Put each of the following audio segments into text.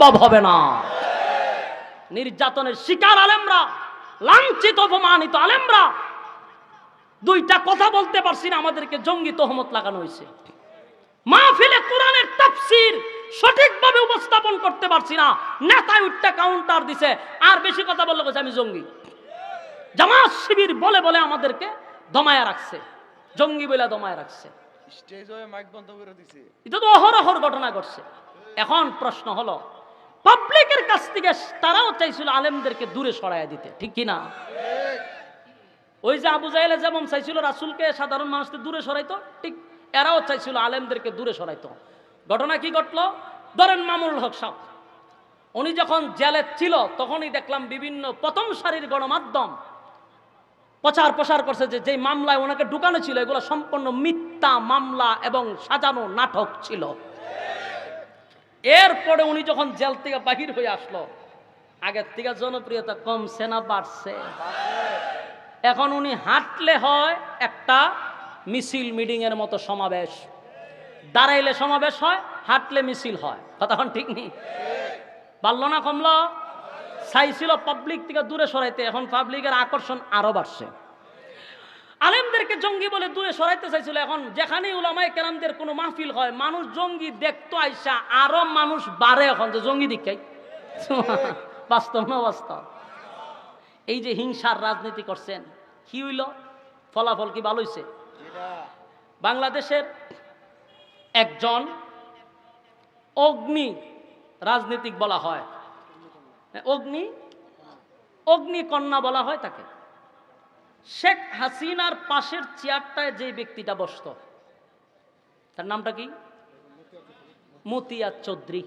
সম্ভব হবে না। নির্যাতনের শিকার আলেমরা, লাঞ্ছিত অপমানিত আলেমরা দুইটা কথা বলতে পারছি না, আমাদেরকে জঙ্গি তহমত লাগানো হয়েছে। মাহফিলে কোরআনের তাফসীর সঠিকভাবে উপস্থাপন করতে পারছি না, নেতায় উঠটা কাউন্টার দিছে, আর বেশি কথা বললে বলছে আমি জঙ্গি। জামাত শিবির বলে বলে আমাদেরকে দমায়া রাখছে, জঙ্গি বলে দমায়া রাখছে। স্টেজ হয়ে মাইক বন্ধ করে দিছে। এটা তো অহরহর ঘটনা ঘটছে। এখন প্রশ্ন হলো, পাবলিকের কাছ থেকে তারাও চাইছিল আলেমদেরকে দূরে সরাইয়া দিতে, ঠিক কি না? ওই যে আবু জাহেল যেমন চাইছিল রাসূলকে সাধারণ মানুষদের দূরে সরাইতো, ঠিক এরাও চাইছিল আলেমদেরকে দূরে সরাইতো। ঘটনা কি ঘটলো? ধরেন মামুনুল হক সাহেব, উনি যখন জেলে ছিল তখনই দেখলাম বিভিন্ন প্রথম সারির গণমাধ্যম প্রচার প্রসার করছে যে যেই মামলায় ওনাকে ঢুকানো ছিল এগুলো সম্পূর্ণ মিথ্যা মামলা এবং সাজানো নাটক ছিল। এরপরে উনি যখন জেল থেকে বাহির হয়ে আসলো, আগের থেকে জনপ্রিয়তা কমছে না বাড়ছে? এখন উনি হাঁটলে হয় একটা মিছিল মিটিং এর মতো সমাবেশ, দাঁড়াইলে সমাবেশ হয়, হাঁটলে মিছিল হয়। কথা ঠিক নেই? বাড়লো না কমলো? চাইছিল পাবলিক থেকে দূরে সরাইতে, এখন পাবলিকের আকর্ষণ আরো বাড়ছে। আলেমদেরকে জঙ্গি বলে দূরে সরাইতে চাইছিল, এখন যেখানেই উলামায়ে কেরামদের কোনো মাহফিল হয় মানুষ জঙ্গি দেখতো আইসা আরো মানুষ বাড়ে, এখন যে জঙ্গি দীক্ষাই। বাস্তব না বাস্তব? এই যে হিংসার রাজনীতি করছেন, কি হইল? ফলাফল কি ভালো হইছে? বাংলাদেশের একজন অগ্নি রাজনীতিক বলা হয়, অগ্নি কন্যা বলা হয় তাকে। শেখ হাসিনার পাশের চেয়ারটায় যে ব্যক্তিটা বসত তার নামটা কি? মতিয়া চৌধুরী।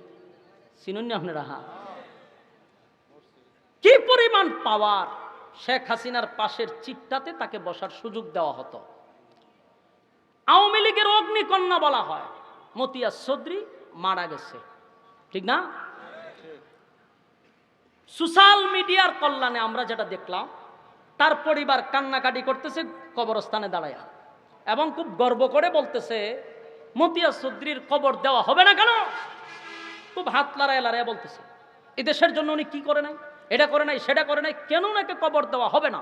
চিনুন না আপনারা? কি পরিমাণ পাওয়ার! শেখ হাসিনার পাশের চিটটাতে তাকে বসার সুযোগ দেওয়া হতো। আওয়ামী লীগের অগ্নিকন্যা বলা হয়, মতিয়া চৌধুরী মারা গেছে, ঠিক না? সোশ্যাল মিডিয়ার কল্যাণে আমরা যেটা দেখলাম, তার পরিবার কান্নাকাটি করতেছে কবরস্থানে দাঁড়ায় এবং খুব গর্ব করে বলতেছে মতিয়া চৌধুরীর কবর দেওয়া হবে না কেন? খুব হাত লড়ায় লড়ায় বলতেছে এদেশের জন্য উনি কি করে নাই, এটা করে নাই, সেটা করে নাই, কেন নাকি কবর দেওয়া হবে না?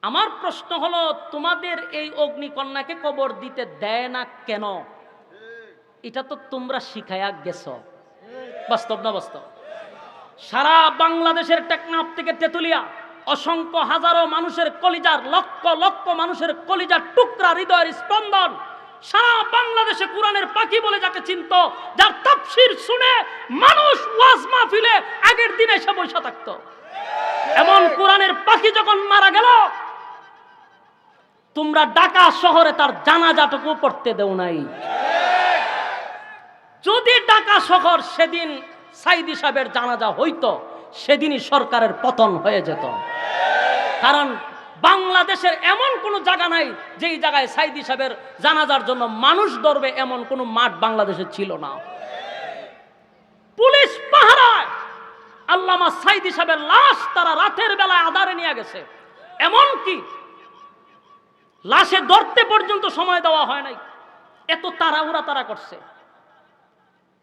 আমার প্রশ্ন হলো, তোমাদের এই অগ্নিকন্যাকে কবর দিতে দেয় না কেন? এটা তো তোমরা শিখায়া গেছ। বাস্তব না বাস্তব? সারা বাংলাদেশের টেকনাফ থেকে তেতুলিয়া অসংখ্য হাজারো মানুষের কলিজার, লক্ষ লক্ষ মানুষের কলিজার টুকরা, হৃদয়ের স্পন্দন, সারা বাংলাদেশে কোরআনের পাখি বলে যাকে চিনত, যার তাফসীর শুনে মানুষ ওয়াজ মাহফিলে আগের দিনে এসে বসে থাকতো, এমন কোরআনের পাখি যখন মারা গেল, তোমরা ঢাকা শহরে তার জানাজাটুকু পড়তে দেও নাই। যদি ঢাকা শহর সেদিন সাইদি সাহেবের জানাজা হইতো, সেদিনই সরকারের পতন হয়ে যেত। কারণ বাংলাদেশের এমন কোন জায়গা নাই যেই জায়গায় সাইদি সাহেবের জানাজার জন্য মানুষ ধরবে, এমন কোন মাঠ বাংলাদেশে ছিল না। পুলিশ পাহারায় আল্লামা সাইদি সাহেবের লাশ তারা রাতের বেলায় আধারে নিয়ে গেছে, এমন কি লাশে ধরতে পর্যন্ত সময় দেওয়া হয় নাই, এত তাড়াহুড়া তারা করছে।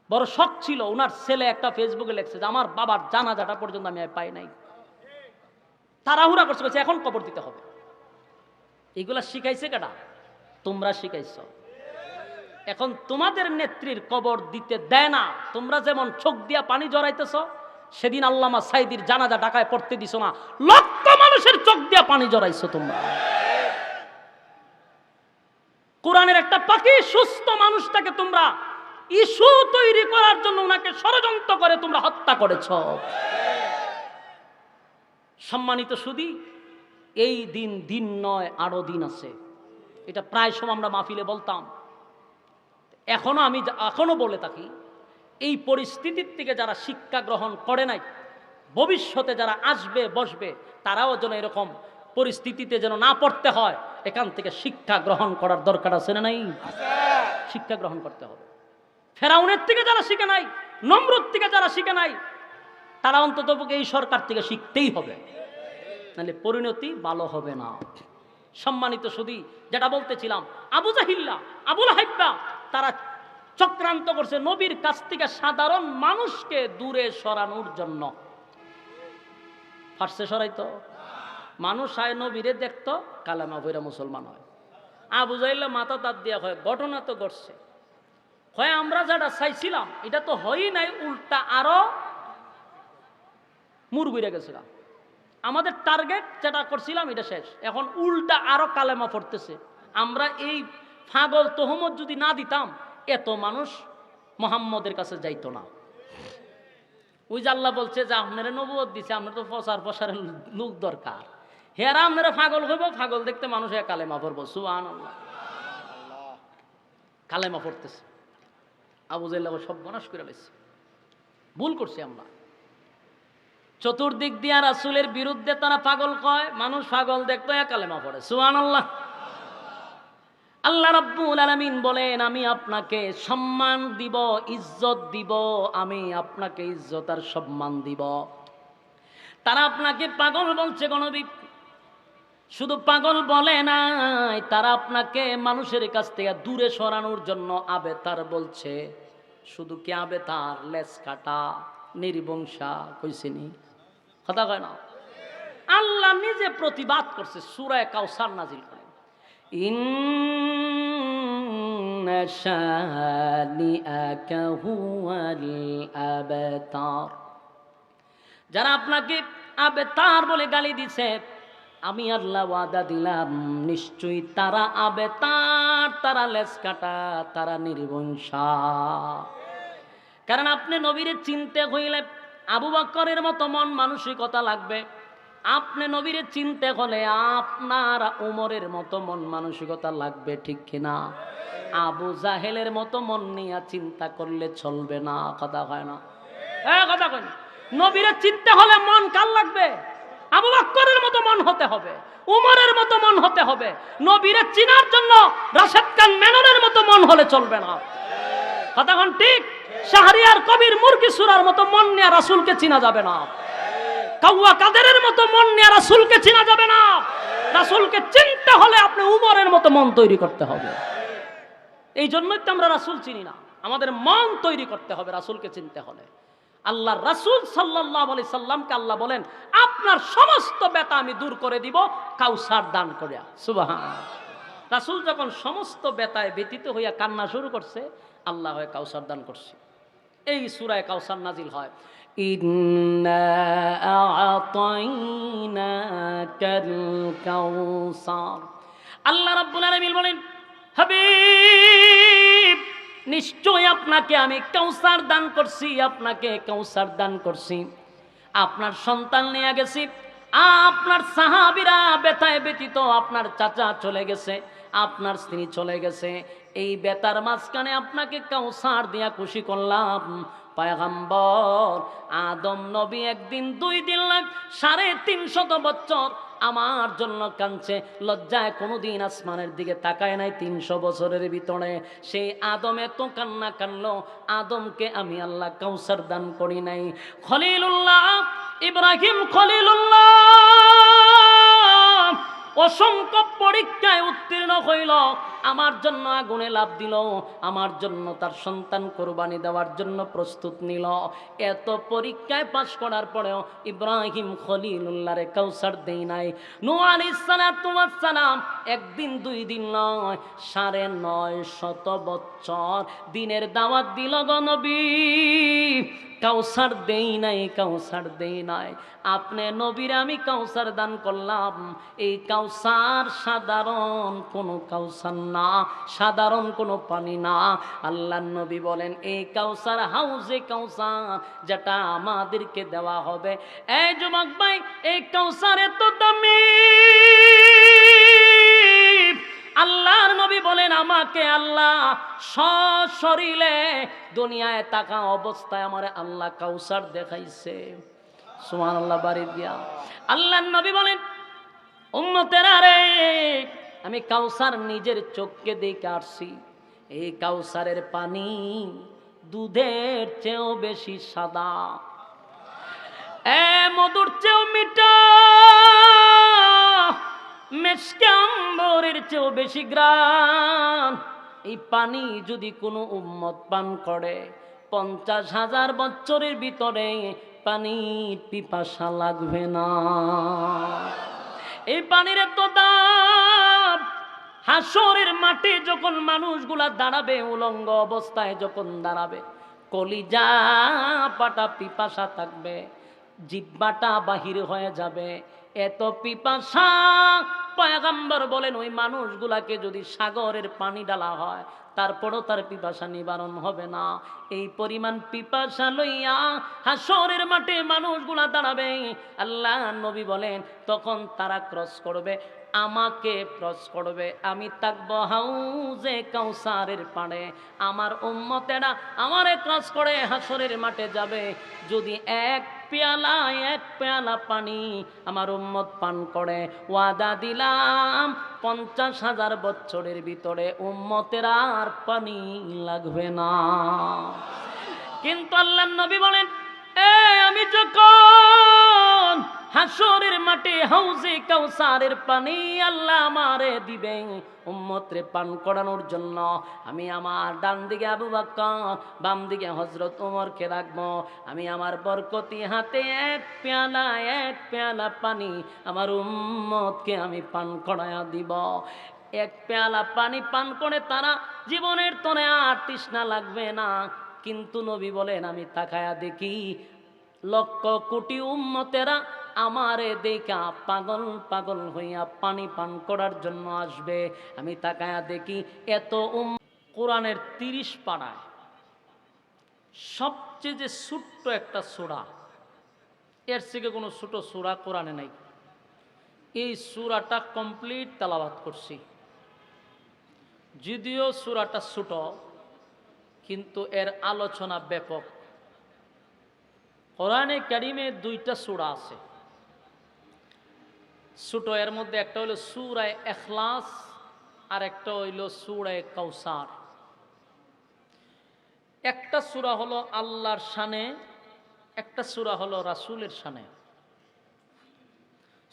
বড় শখ ছিল, ওনার ছেলে একটা ফেসবুকে লিখছে যে আমার বাবার জানাজাটা পর্যন্ত আমি পাই নাই, তাড়াহুড়া করছে, বলছে এখন কবর দিতে হবে। এগুলা শিখাইছে কেডা? তোমরা শিখাইছো। এখন তোমাদের নেত্রীর কবর দিতে দেয় না, তোমরা যেমন চোখ দিয়া পানি জড়াইতেছ, সেদিন আল্লামা সাইদির জানাজা ঢাকায় পড়তে দিছো না, লক্ষ মানুষের চোখ দিয়া পানি জড়াইছো তোমরা। কোরআনের একটা পাখি সুস্থ মানুষটাকে তোমরা ইস্যু তৈরি করার জন্য ওনাকে ষড়যন্ত্র করে তোমরা হত্যা করেছ। সম্মানিত সুধী, এই দিন দিন নয়, আরো দিন আছে। এটা প্রায় সময় আমরা মাহফিলে বলতাম, এখনো বলে থাকি, এই পরিস্থিতির থেকে যারা শিক্ষা গ্রহণ করে নাই, ভবিষ্যতে যারা আসবে বসবে, তারাও যেন এরকম পরিস্থিতিতে যেন না পড়তে হয়, এখান থেকে শিক্ষা গ্রহণ করার দরকার আছে না নাই? শিক্ষা গ্রহণ করতে হবে। ফেরাউনের থেকে যারা শিখে নাই, নমরুদ থেকে যারা শিখে নাই, তারা অন্তত এই সরকার থেকে শিখতেই হবে, নাহলে পরিণতি ভালো হবে না। সম্মানিত সুধী, যেটা বলতেছিলাম, আবু জাহিল্লা, আবুল হাইব্বা, তারা চক্রান্ত করছে নবীর কাছ থেকে সাধারণ মানুষকে দূরে সরানোর জন্য। ফার্সে সরাইতো মানুষ আয় নবীরে দেখতো, কালেমা পড়ে মুসলমান হয়। আবু জাহেল মাথা তার দিয়া হয়, ঘটনা তো ঘটছে, হয় আমরা যেটা চাইছিলাম এটা তো হয়ই নাই, উল্টা আরো মুরগিরে গেছিলাম। আমাদের টার্গেট যেটা করছিলাম এটা শেষ, এখন উল্টা আরো কালেমা পড়তেছে। আমরা এই পাগল তহমত যদি না দিতাম এত মানুষ মুহাম্মদের কাছে যাইতো না। ওই যে আল্লাহ বলছে যে আপনারা নবুয়ত দিছে, আপনার তো প্রসারের লোক দরকার, হেরা আপনারা পাগল হইব, পাগল দেখতে মানুষ কালেমা পড়বো। সুবহানাল্লাহ, কালেমা পড়তেছে। আবু জাহেল সর্বনাশ করে লাইছে, ভুল করছি আমরা। চতুর্দিক দিয়া রাসূলের বিরুদ্ধে তারা পাগল কয়, মানুষ পাগল দেখতো কালেমা পড়ে। সুবহানাল্লাহ। আল্লাহ রাব্বুল আলামিন বলেন আমি আপনাকে সম্মান দিব, ইজ্জত দিব, আমি আপনাকে ইজ্জত আর সম্মান দিব। তারা আপনাকে পাগল বলছে গো নবী, শুধু পাগল বলে নাই, তারা আপনাকে মানুষের কাছ থেকে দূরে সরানোর জন্য আবেতার বলছে। শুধু কি আবেতার, লেজ কাটা, নির্বংশা কইছিনি, কথা কয় না। আল্লাহ নিজে প্রতিবাদ করছে, সূরা কাউসার নাজিল করেন, ইন্না শানিআকা হুয়াল আবতার। যারা আপনাকে আবেতার বলে গালি দিছে, আমি আল্লাহ ওয়াদা দিলাম নিশ্চয়ই তারা আবেতার, তারা লেজ কাটা, তারা নির্বংশা। কারণ আপনি নবীরে চিনতে হইলে আবু বকরের মতো মন মানসিকতা লাগবে, আপনি নবীরে চিনতে হলে আপনার উমরের মতো মন মানসিকতা লাগবে, ঠিক কিনা? আবু জাহেলের মতো মন নিয়ে চিন্তা করলে চলবে না, কথা হয় না, কথা কয় না। নবীরে চিনতে হলে মন কার লাগবে? আবু বকরের মতো মন হতে হবে, উমরের মতো মন হতে হবে। নবীরে চিনার জন্য রাশেদ খান মেননের মতো মন হলে চলবে না, কথা কন ঠিক? শাহরিয়ার কবির মুরগি সুরার মতো মন নিয়ে রাসূলকে চিনা যাবে না, কাউয়া কাদেরের মতো মন নিয়ে রাসূলকে চিনা যাবে না। রাসূলকে চিনতে হলে আপনি উমরের মতো মন তৈরি করতে হবে। এই জন্যই তো আমরা রাসূল চিনি না, আমাদের মন তৈরি করতে হবে রাসূলকে চিনতে হলে। আল্লাহর রাসূল সাল্লাল্লাহু আলাইহি সাল্লামকে আল্লাহ বলেন আপনার সমস্ত ব্যথা আমি দূর করে দিব কাউসার দান করিয়া। সুবহানাল্লাহ। রাসূল যখন সমস্ত ব্যথায় ব্যতীত হইয়া কান্না শুরু করছে, আল্লাহ হয় কাউসার দান করছে। এই সূরা কাউসার নাজিল হয়, ইন্না আ'তাইনাকাল কাউসার। আল্লাহ রাব্বুল আলামিন বলেন হাবিব নিশ্চয় আপনাকে আমি কাউসার দান করছি, আপনাকে কাউসার দান করছি। আপনার সন্তান নিয়ে গেছি, আপনার সাহাবীরা ব্যথায় ব্যতীত, আপনার চাচা চলে গেছে, আপনার স্ত্রী চলে গেছে, এই বেতার মাঝখানে আপনাকে কাউসার দিয়া খুশি করলাম। পয়গম্বর আদম নবী একদিন, 2 দিন, 350 বছর আমার জন্য কাঁদছে, লজ্জায় কোনোদিন আসমানের দিকে তাকায় নাই। 300 বছরের ভিতরে সেই আদম এত কান্না কানলো, আদমকে আমি আল্লাহ কাউসার দান করি নাই। খলিলুল্লাহ ইব্রাহিম খলিলুল্লাহ অসংখ্য পরীক্ষায় উত্তীর্ণ হইল, আমার জন্য আগুনে লাফ দিল, আমার জন্য তার সন্তান কোরবানি দেওয়ার জন্য প্রস্তুত নিল। এত পরীক্ষায় পাশ করার পরেও ইব্রাহিম খলিলুল্লাহরে কাউসার দেই নাই। নূহ আলাইহিস সালাতু ওয়াস সালাম একদিন 2 দিন নয়, 950 বছর দিনের দাওয়াত দিল গো নবী, কাউসার দেই নাই, কাউসার দেই নাই। আপনি নবীর আমি কাউসার দান করলাম। এই কাউসার সাধারণ কোনো কাউসার না, সাধারণ কোনো পানি না। আল্লাহর নবী বলেন এই কাউসার হাউজে কাউসার যেটা আমাদেরকে দেওয়া হবে। এই যুবক ভাই, এই কাউসার এত দামি, আল্লাহর নবী বলেন আমাকে আল্লাহ সশরীরে দুনিয়ায় থাকা অবস্থায় আমারে আল্লাহ কাউসার দেখাইছে। সুবহানাল্লাহ। বাড়ি দিয়া আল্লাহর নবী বলেন উম্মতেরা রে, আমি কাউসার নিজের চোখকে দেখে আসছি। এই কাউসারের পানি দুধের চেয়েও বেশি সাদা, মধুর চেয়েও মিঠা, মেশকে আম্বরের চেয়েও বেশি গ্রান। এই পানি যদি কোনো উম্মত পান করে 50,000 বছরের ভিতরে পানির পিপাসা লাগবে না। এই পানির এত দাম, হাসরের মাঠে যখন মানুষগুলা দাঁড়াবে, উলঙ্গ অবস্থায় যখন দাঁড়াবে, কলিজা পাটা পিপাসা থাকবে, জিহ্বাটা বাহির হয়ে যাবে, এত পিপাসা। পয়গম্বর বলেন ওই মানুষগুলাকে যদি সাগরের পানি ডালা হয় তারপরও তার পিপাসা নিবারণ হবে না। এই পরিমাণ পিপাসা লইয়া হাসরের মাঠে মানুষগুলা দাঁড়াবে। আল্লাহ নবী বলেন তখন তারা ক্রস করবে, আমাকে ক্রস করবে, আমি থাকবো হাউজে কাউসারের পাড়ে, আমার উম্মতেরা আমারে ক্রস করে হাসরের মাঠে যাবে। যদি এক পেয়ালা পানি আমার উম্মত পান করে, ওয়াদা দিলাম 50,000 বছরের ভিতরে উম্মতের আর পানি লাগবে না। কিন্তু আল্লাহর নবী বলেন আমি যখন হাসরের মাঠে হাউজে কাউসারের পানি আল্লাহ আমারে দিবেন উম্মতরে পান করানোর জন্য, আমি আমার ডান দিকে আবু বকর, বাম দিকে হযরত ওমরকে রাখবো। আমি আমার বরকতি হাতে এক পেয়ালা পানি আমার উম্মতকে আমি পান করায়া দিব। এক পেয়ালা পানি পান করে তারা জীবনের তরে আর তৃষ্ণা লাগবে না। কিন্তু নবী বলেন আমি তাকায়া দেখি লক্ষ কোটি উম্মতেরা আমারে দেখা পাগল পাগল হইয়া পানি পান করার জন্য আসবে। আমি তাকায়া দেখি এত কোরআনের 30 পাড়ায় সবচেয়ে যে ছোট্ট একটা সূরা, এর থেকে কোনো ছোট সূরা কোরআনে নাই। এই সূরাটা কমপ্লিট তেলাওয়াত করছি। যদিও সূরাটা ছোট কিন্তু এর আলোচনা ব্যাপক। কোরআনে কারিমে 2টা সূরা আছে ছোট, এর মধ্যে একটা হলো সূরা ইখলাস আর একটা হইল সূরা কাউসার। একটা সূরা হলো আল্লাহর শানে, একটা সূরা হলো রাসূলের শানে।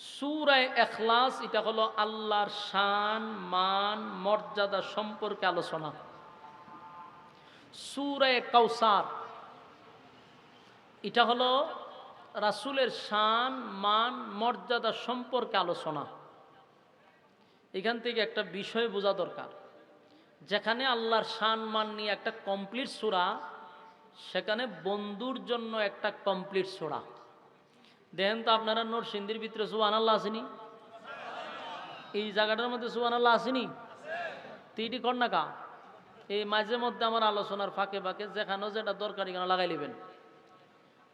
সূরা ইখলাস এটা হলো আল্লাহর শান মান মর্যাদা সম্পর্কে আলোচনা। সূরা কাউসার এটা হলো রাসূলের শান মান মর্যাদা সম্পর্কে আলোচনা। এখান থেকে একটা বিষয় বোঝা দরকার, যেখানে আল্লাহর শান মান নিয়ে একটা কমপ্লিট সূরা, সেখানে বন্ধুর জন্য একটা কমপ্লিট সূরা। দেখেন তো আপনারা নরসিংদীর ভিতরে সুবহানাল্লাহ আসেনি? এই জায়গাটার মধ্যে সুবহানাল্লাহ আসেনি? তিনটি কর না কা এই মাঝে মধ্যে আমার আলোচনার ফাঁকে ফাঁকে যেখানেও যেটা দরকার এখানে লাগাই নেবেন,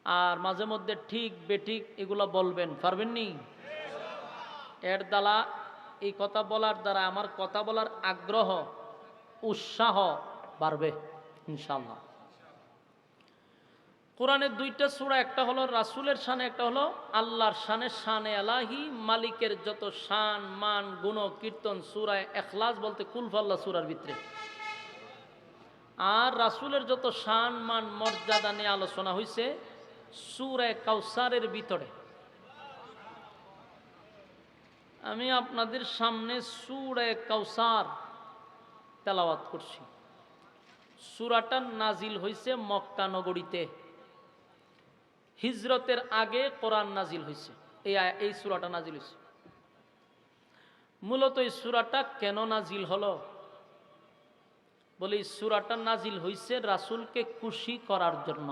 আর মাঝে মধ্যে ঠিক বেঠিক এগুলো বলবেন, পারবেন নি? এর দ্বারা এই কথা বলার দ্বারা আমার কথা বলার আগ্রহ উৎসাহ বাড়বে ইনশাআল্লাহ। কোরআনের 2টা সূরা, একটা হলো রাসূলের শানে, একটা হলো আল্লাহর শানে। শানে এলাহি, মালিকের যত শান মান গুণ কীর্তন সূরা ইখলাস বলতে কুল ফাল্লাহ সূরার ভিতরে, আর রাসূলের যত শান মান মর্যাদা নিয়ে আলোচনা হয়েছে সূরা কাউসারের ভিতরে। আমি আপনাদের সামনে সূরা কাউসার তেলাওয়াত করছি। সূরাটা নাজিল হয়েছে মক্কা নগরীতে, হিজরতের আগে কোরআন নাজিল হয়েছে। এই সূরাটা নাজিল হয়েছে। মূলত এই সূরাটা কেন নাজিল হলো বলে, এই সূরাটা নাজিল হয়েছে রাসূলকে খুশি করার জন্য।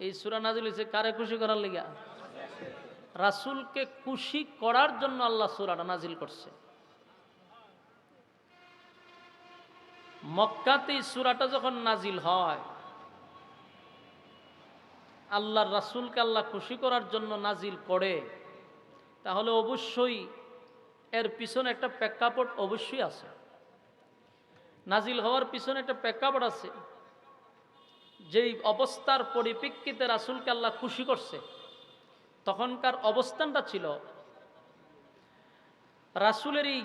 এই সূরা নাজিল হয়েছে কারে খুশি করার লাগা? রাসূলকে খুশি করার জন্য আল্লাহ সূরাটা নাজিল করছে। মক্কাতে এই সূরাটা যখন নাজিল হয়, আল্লাহর রাসূলকে আল্লাহ খুশি করার জন্য নাজিল করে, তাহলে অবশ্যই এর পিছনে একটা প্রেক্ষাপট অবশ্যই আছে। নাজিল হওয়ার পিছনে একটা প্রেক্ষাপট আছে। যেই অবস্থার পরিপ্রেক্ষিতে রাসূলকে আল্লাহ খুশি করছে, তখনকার অবস্থানটা ছিল রাসূলের এই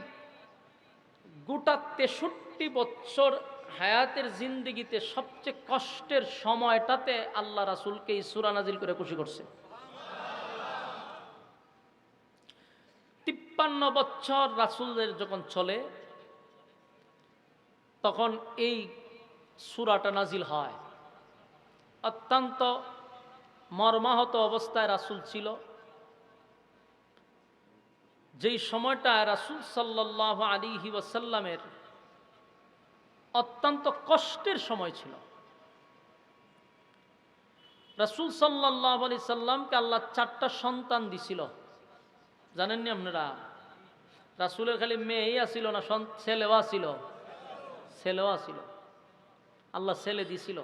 গোটা 63 বছর হায়াতের জিন্দেগিতে সবচেয়ে কষ্টের সময়টাতে আল্লাহ রাসূলকে এই সূরা নাজিল করে খুশি করছে। 53 বছর রাসূলের যখন চলে, তখন এই সূরাটা নাজিল হয়। অত্যন্ত মর্মাহত অবস্থায় রাসূল ছিল। যেই সময়টা রাসূল সাল্লাল্লাহু আলাইহি ওয়াসাল্লামের অত্যন্ত কষ্টের সময় ছিল। রাসূল সাল্লাল্লাহু আলাইহি সাল্লামকে আল্লাহ 4টা সন্তান দিছিল, জানেননি আপনারা? রাসূলের খালি মেয়েই আসিল না, ছেলেও আসিল, ছেলেও আসিল। আল্লাহ ছেলে দিছিল,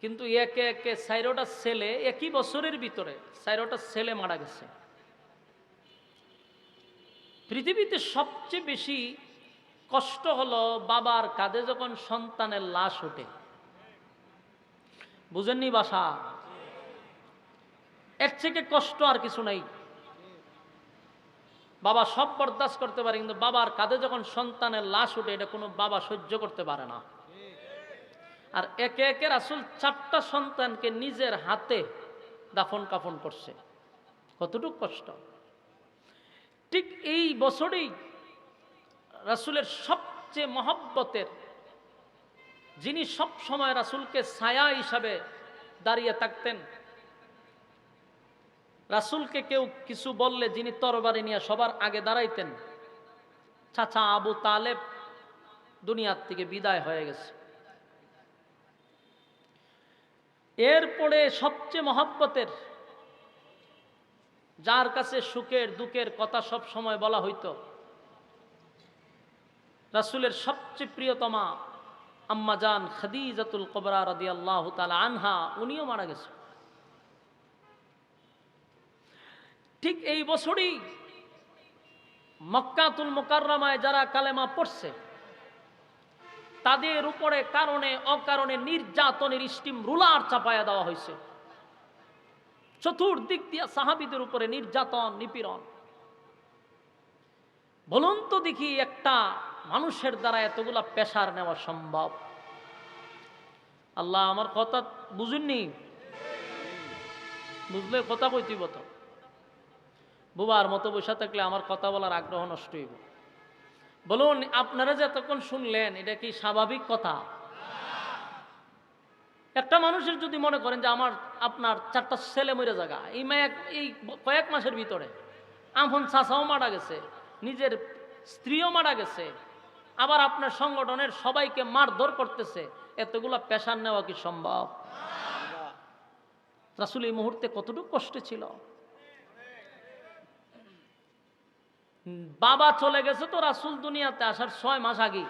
কিন্তু একে একে 4টা ছেলে একই বছরের ভিতরে 4টা ছেলে মারা গেছে। পৃথিবীতে সবচেয়ে বেশি কষ্ট হলো বাবার কাঁধে যখন সন্তানের লাশ ওঠে। বুঝেননি বাসা? এর থেকে কষ্ট আর কিছু নাই। বাবা সব বরদাস্ত করতে পারে, কিন্তু বাবার কাঁধে যখন সন্তানের লাশ ওঠে এটা কোনো বাবা সহ্য করতে পারে না। আর একে একে রাসূল 4টা সন্তানকে নিজের হাতে দাফন কাফন করছে। কতটুকু কষ্ট! ঠিক এই বছরেই রাসূলের সবচেয়ে মহব্বতের, যিনি সব সময় রাসূলকে ছায়া হিসাবে দাঁড়িয়ে থাকতেন, রাসূলকে কেউ কিছু বললে যিনি তরবারি নিয়ে সবার আগে দাঁড়াইতেন, চাচা আবু তালেব দুনিয়ার থেকে বিদায় হয়ে গেছে। এরপরে সবচেয়ে মহব্বতের, যার কাছে সুখের দুঃখের কথা সব সময় বলা হইতো, রাসূলের সবচেয়ে প্রিয়তমা আম্মা জান খাদিজাতুল কুবরা রাদিয়াল্লাহু তাআলা আনহা, উনিও মারা গেছে। ঠিক এই বছরই মক্কাতুল মুকাররমায় যারা কালেমা পড়ছে তাদের উপরে কারণে অকারণে নির্যাতনের স্টিম রুলার চাপায়া দেওয়া হয়েছে। চতুর্দিক দিয়ে সাহাবীদের উপরে নির্যাতন নিপীড়ন। বলুন তো দেখি, একটা মানুষের দ্বারা এতগুলা পেশার নেওয়া সম্ভব? আল্লাহ আমার কথা বুঝুননি? বুঝলে কথা কইতিব তো। বুবার মতো বসে থাকলে আমার কথা বলার আগ্রহ নষ্ট হইব। বলুন, আপনারা যে এতক্ষণ শুনলেন এটা কি স্বাভাবিক কথা? একটা মানুষের যদি মনে করেন যে আপনার 4টা ছেলে মরে জায়গা, এই কয়েক মাসের ভিতরে আমন চাচাও মারা গেছে, নিজের স্ত্রীও মারা গেছে, আবার আপনার সংগঠনের সবাইকে মারধর করতেছে, এতগুলা পেশার নেওয়া কি সম্ভব? রাসূল এই মুহূর্তে কতটুকু কষ্টে ছিল। বাবা চলে গেছে তো রাসূল দুনিয়াতে আসার 6 মাস আগে।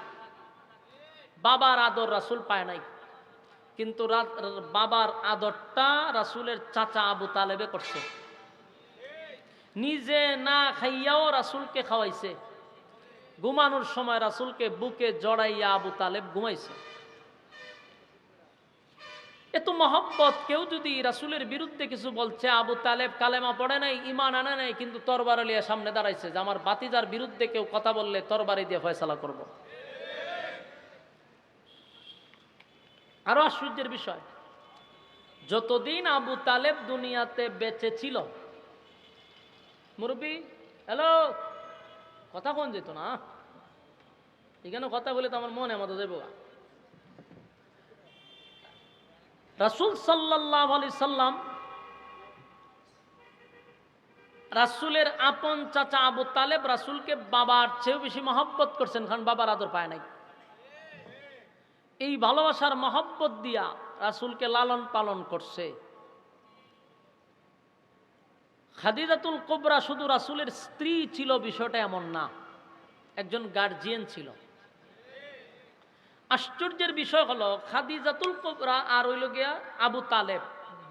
বাবার আদর রাসূল পায় নাই, কিন্তু বাবার আদরটা রাসূলের চাচা আবু তালেবে করছে। নিজে না খাইয়াও রাসূলকে খাওয়াইছে। ঘুমানোর সময় রাসূলকে বুকে জড়াইয়া আবু তালেব ঘুমাইছে। এত মহব্বত, কেউ যদি রাসূলের বিরুদ্ধে কিছু বলছে, আবু তালেব কালেমা পড়ে নাই, ঈমান আনে নাই, কিন্তু তরবারি নিয়ে সামনে দাঁড়াইছে যে আমার ভাতিজার বিরুদ্ধে কেউ কথা বললে তরবারি দিয়ে ফয়সালা করব। আরো আশ্চর্যের বিষয়, যতদিন আবু তালেব দুনিয়াতে বেঁচে ছিল, মুরব্বী হ্যালো, কথা কোন যেত না, এখানে কথা বলে তো আমার মনে মতো যাবো। রাসূল সাল্লাল্লাহু আলাইহি সাল্লাম রাসূলের আপন চাচা আবু তালেব রাসূলকে বাবার চেয়েও বেশি মহব্বত করছেন, কারণ বাবার আদর পায় নাই। এই ভালোবাসার মহব্বত দিয়া রাসূলকে লালন পালন করছে। খাদিজাতুল কুবরা শুধু রাসূলের স্ত্রী ছিল বিষয়টা এমন না, একজন গার্জিয়ান ছিল। আশ্চর্যের বিষয় হলো, খাদিজাতুল কুবরা আর হইল গিয়া আবু তালেব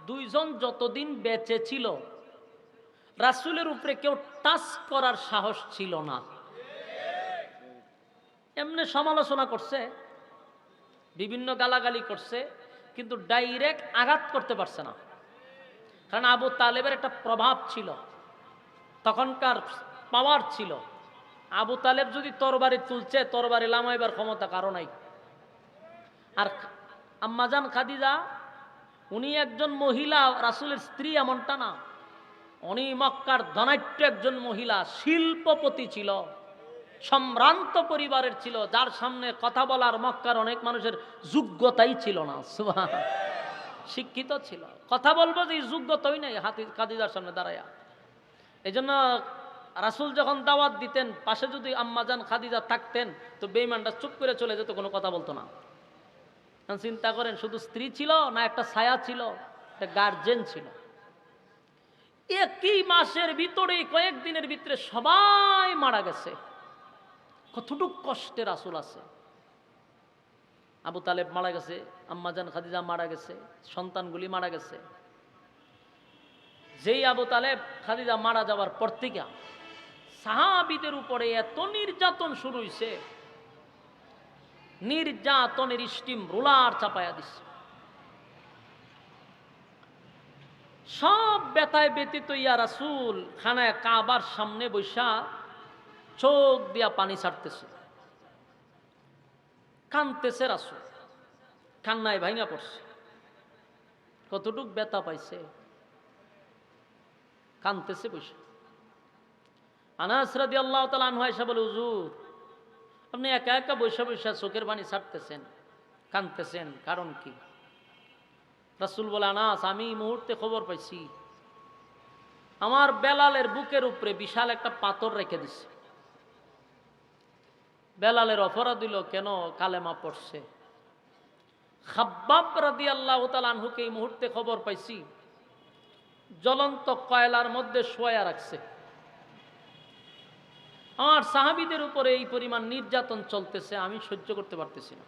দুইজন যতদিন বেঁচে ছিল রাসূলের উপরে কেউ টাচ করার সাহস ছিল না। এমনি সমালোচনা করছে, বিভিন্ন গালাগালি করছে, কিন্তু ডাইরেক্ট আঘাত করতে পারছে না। কারণ আবু তালেবের একটা প্রভাব ছিল, তখনকার পাওয়ার ছিল। আবু তালেব যদি তরবারি তুলছে, তরবারি লামাইবার ক্ষমতা কারো নাই। আর আম্মাজান খাদিজা, উনি একজন মহিলা, রাসূলের স্ত্রী এমনটা না, উনি মক্কার ধনাঢ্য একজন মহিলা, শিল্পপতি ছিল, সম্ভ্রান্ত পরিবারের ছিল, যার সামনে কথা বলার মক্কার অনেক মানুষের যোগ্যতাই ছিল না। সুবহানাল্লাহ। শিক্ষিত ছিল, কথা বলবো যে যোগ্যতাই নাই খাদিজার সামনে দাঁড়ায়া। এই জন্য রাসূল যখন দাওয়াত দিতেন, পাশে যদি আম্মাজান খাদিজা থাকতেন তো বেঈমানটা চুপ করে চলে যেত, কোনো কথা বলতো না। চিন্তা করেন, শুধু স্ত্রী ছিল না, একটা ছায়া ছিল, একটা গার্জেন ছিল। একই মাসের ভিতরে, কয়েকদিনের ভিতরে সবাই মারা গেছে। কতটুক কষ্টে রাসূল আছে। আবু তালেব মারা গেছে, আম্মাজান খাদিজা মারা গেছে, সন্তানগুলি মারা গেছে। যেই আবু তালেব খাদিজা মারা যাওয়ার পর থেকে সাহাবীদের উপরে এত নির্যাতন শুরু হয়েছে, নির্যাতনের স্টিম রোলার চাপায়া দিচ্ছে। সব ব্যথায় ব্যতীত ইয়া রাসূল খানায় কাবার সামনে বৈশা চোখ দিয়া পানি ছাড়তেছে, কাঁদতেছে রাসূল, কান্নায় ভাঙা পড়ছে। কতটুক ব্যথা পাইছে, কাঁদতেছে বৈশা। আনাস রাদিয়াল্লাহু তাআলা আনহু এসে বলে, হুজুর আপনি একা একা বৈশা বৈশা চোখের পানি ছাড়তেছেন, কাঁদতেছেন, কারণ কি? রাসূল বলে, আনাস আমি এই মুহূর্তে খবর পাইছি আমার বেলালের বুকের উপরে বিশাল একটা পাথর রেখে দিছে। বেলালের অপরাধ হইল কেন? কালেমা পড়ছে। খাব্বাব রাদিয়াল্লাহু তাআলা আনহুকে এই মুহূর্তে খবর পাইছি জ্বলন্ত কয়লার মধ্যে শোয়া রাখছে। আমার সাহাবীদের উপরে এই পরিমাণ নির্যাতন চলতেছে, আমি সহ্য করতে পারতেছি না।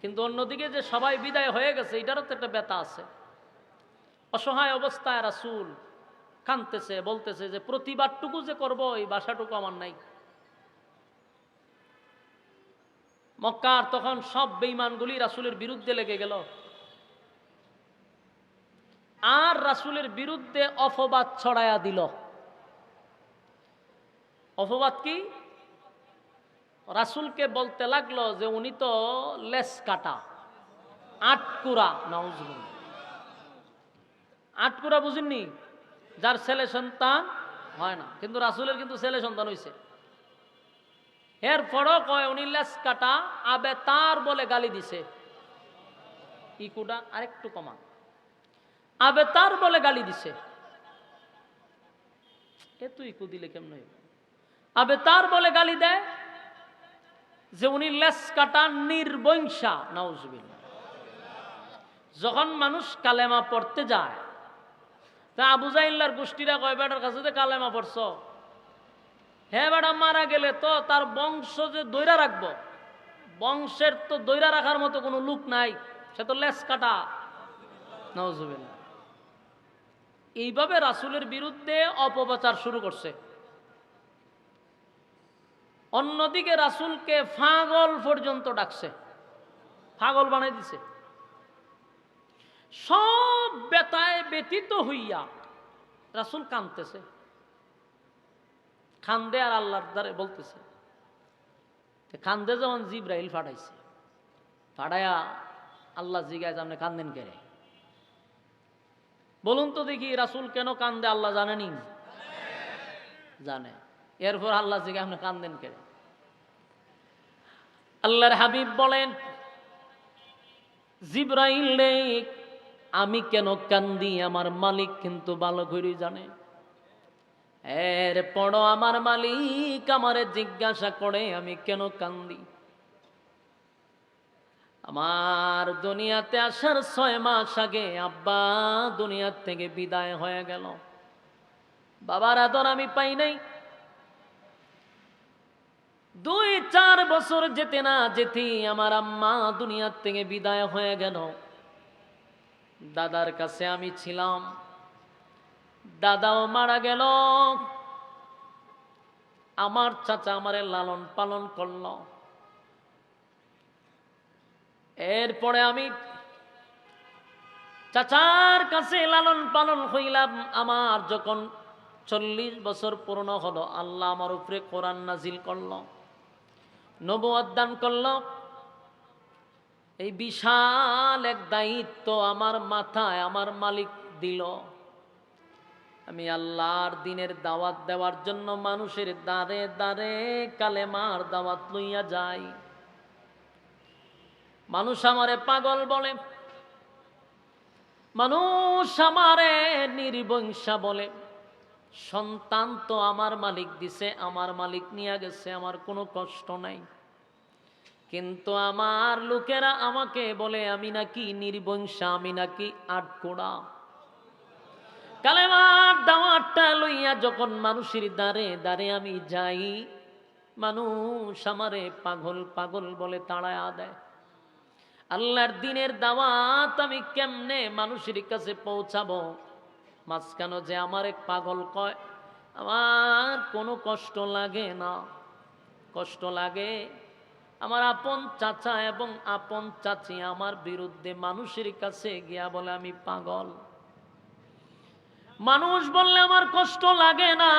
কিন্তু অন্যদিকে যে সবাই বিদায় হয়ে গেছে, এটারও তো একটা ব্যথা আছে। অসহায় অবস্থায় রাসূল কাঁদতেছে, বলতেছে যে প্রতিবাদটুকু যে করব এই বাসাটুকু আমার নাই। মক্কার তখন সব বেঈমানগুলি রাসূলের বিরুদ্ধে লেগে গেল, আর রাসূলের বিরুদ্ধে অপবাদ ছড়ায়া দিল। অপবাদ কি? রাসূলকে বলতে লাগলো যে উনি তো লেস কাটা, আটকুরা। নাউজুবিল্লাহ। আটকুরা বুঝেননি? যার ছেলে সন্তান হয় না, কিন্তু রাসূলের কিন্তু ছেলে সন্তান হয়েছে। এরপরও কয় উনি লেস কাটা, আবে তার বলে গালি দিছে। ইকুটা আরেকটু কমা, আবে তার বলে গালি দিছে। এত ইকু দিলে কেমন? আবে তার বলে গালি দেয় যে উনি লেস কাটা, নির্বংশা। নাউজুবিল্লাহ। যখন মানুষ কালেমা পড়তে যায়, তা আবু জাহিল্লার গোষ্ঠীরা কয় বেটার কাছে যে কালেমা পড়ছ, হ্যাঁ বেটা মারা গেলে তো তার বংশ যে দৈরা রাখবো, বংশের তো দৈরা রাখার মতো কোনো লোক নাই, সে তো লেস কাটা। নাউজুবিল্লাহ। এইভাবে রাসূলের বিরুদ্ধে অপপ্রচার শুরু করছে। অন্যদিকে রাসূলকে পাগল পর্যন্ত ডাকছে, পাগল বানাই দিছে। সব ব্যথায় ব্যতীত হইয়া রাসূল কাঁদতেছে, কান্দে আর আল্লাহর দ্বারে বলতেছে। কান্দে যখন জিবরাইল ফাটাইছে, ফাটাইয়া আল্লাহ জিগায় আপনি কান্দেন কে? বলুন তো দেখি রাসূল কেন কান্দে আল্লাহ জানেনি? জানে। এরপর আল্লাহ জিগায় আপনি কান্দেন কে? আল্লাহর হাবিব বলেন, জিবরাইল রে আমি কেন কান্দি আমার মালিক কিন্তু ভালো করে জানে। এরপর আমার মালিক আমারে জিজ্ঞাসা করে আমি কেন কান্দি। আমার দুনিয়াতে আসার 6 মাস আগে আব্বা দুনিয়ার থেকে বিদায় হয়ে গেল, বাবার আদর আমি পাই নাই। 2-4 বছর যেতে না যেতেই আমার আম্মা দুনিয়ার থেকে বিদায় হয়ে গেল। দাদার কাছে আমি ছিলাম, দাদাও মারা গেল। আমার চাচা আমারে লালন পালন করল। এরপরে আমি চাচার কাছে লালন পালন হইলাম। আমার যখন 40 বছর পূর্ণ হলো, আল্লাহ আমার উপরে কোরআন নাজিল করল, নবুয়ত দান করল। এই বিশাল এক দায়িত্ব আমার মাথায় আমার মালিক দিল। আমি আল্লাহর দিনের দাওয়াত দেওয়ার জন্য মানুষের দ্বারে দ্বারে কালেমার দাওয়াত লইয়া যাই। মানুষ আমারে পাগল বলে, মানুষ আমারে নির্বংশা বলে। সন্তান তো আমার মালিক দিছে, আমার মালিক নিয়ে গেছে, আমার কোনো কষ্ট নাই। কিন্তু আমার লোকেরা আমাকে বলে আমি নাকি নির্বংশা, আমি নাকি আটকোড়া। কালেমার দাওয়াতটা লইয়া যখন মানুষের দ্বারে দ্বারে আমি যাই, মানুষ আমারে পাগল পাগল বলে তাড়ায়া দেয়। আল্লাহর দিনের দাওয়াত আমি কেমনে মানুষের কাছে পৌঁছাবো? মাঝখানে যে আমারে পাগল কয়, আমার কোনো কষ্ট লাগে না। কষ্ট লাগে আমার আপন চাচা এবং আপন চাচি আমার বিরুদ্ধে মানুষের কাছে গিয়া বলে আমি পাগল। মানুষ বললে আমার কষ্ট লাগে না,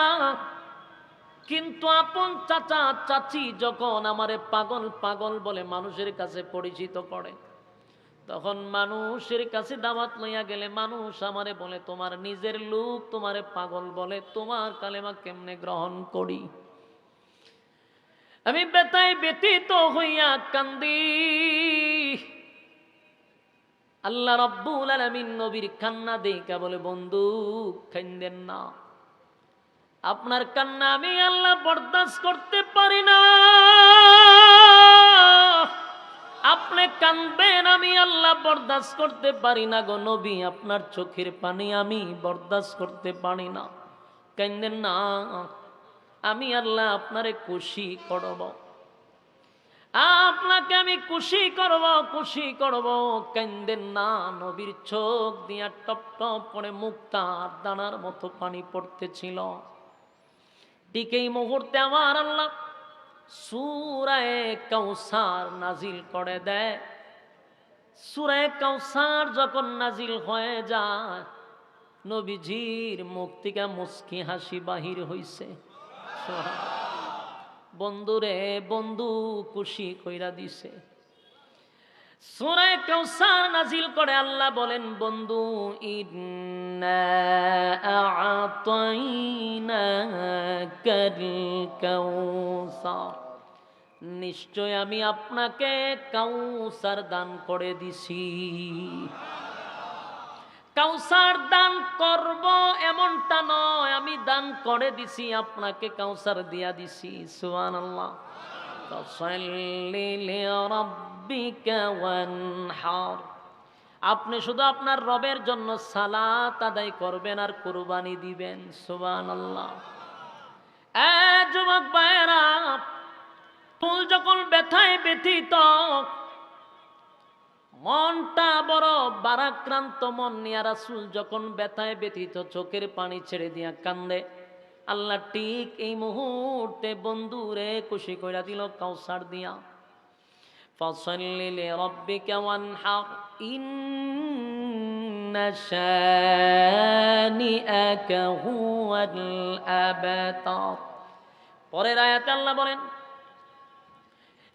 কিন্তু আপন চাচা চাচি যখন আমারে পাগল পাগল বলে মানুষের কাছে পরিচিত করে, তখন মানুষের কাছে দাওয়াত লইয়া গেলে মানুষ আমারে বলে তোমার নিজের লোক তোমারে পাগল বলে, তোমার কালেমা কেমনে গ্রহণ করি? আমি বেতায় ব্যতীত হইয়া কান্দি। আল্লাহ রাব্বুল আলামিন নবীর কান্না দেখা বলে বন্ধু কান্দেন না, আপনার কান্না আমি আল্লাহ বরদাস্ত করতে পারি না। আপনি কাঁদবেন আমি আল্লাহ বরদাস্ত করতে পারি না গো নবী, আপনার চোখের পানি আমি বরদাস্ত করতে পারি না। কাঁদেন না, আমি আল্লাহ আপনারে খুশি করব, আপনাকে আমি খুশি করব, খুশি করব। কাঁদেন না। নবীর চোখ দিয়া টপ টপ করে মুক্তার দানার মতো পানি পড়তেছিল। ঠিক এই মুহূর্তে আমার আল্লাহ সূরা কাউসার নাজিল করে দেয়। সূরা কাউসার যখন নাজিল হয়ে যায়, নবীজির মুখ থেকে মুস্কি হাসি বাহির হইছে। বন্ধুরে বন্ধু খুশি কইরা দিছে। সূরা কাউসার নাজিল করে আল্লাহ বলেন বন্ধু ইন্না আ'তাইনাকাল কাউসার, নিশ্চয় আমি আপনাকে কাউসার দান করে দিছি। কাউসার দান করব এমনটা নয়, আমি দান করে দিছি, আপনাকে কাউসার দিয়া দিছি। সুবহানাল্লাহ। ফাসাল্লি লিরাব্বিকা ওয়ানহার, আপনি শুধু আপনার রবের জন্য সালাত আদায় করবেন আর কুরবানি দিবেন। সুবহানাল্লাহ। যুবক ভাইয়েরা, ফুল যখন ব্যথায় ব্যথিত, মনটা বড় বারাক্রান্ত মন নিয়ে রাসূল যখন ব্যথায় ব্যথিত চোখের পানি ছেড়ে দিয়া কান্দে, আল্লাহ ঠিক এই মুহূর্তে বন্ধুরে খুশি কইরা দিল কাউসার দিয়া। ফাসাল্লি লিরাব্বিকা ওয়ানহার ইন্না শানিআকা হুয়াল আবতার। পরের আয়াতে আল্লাহ বলেন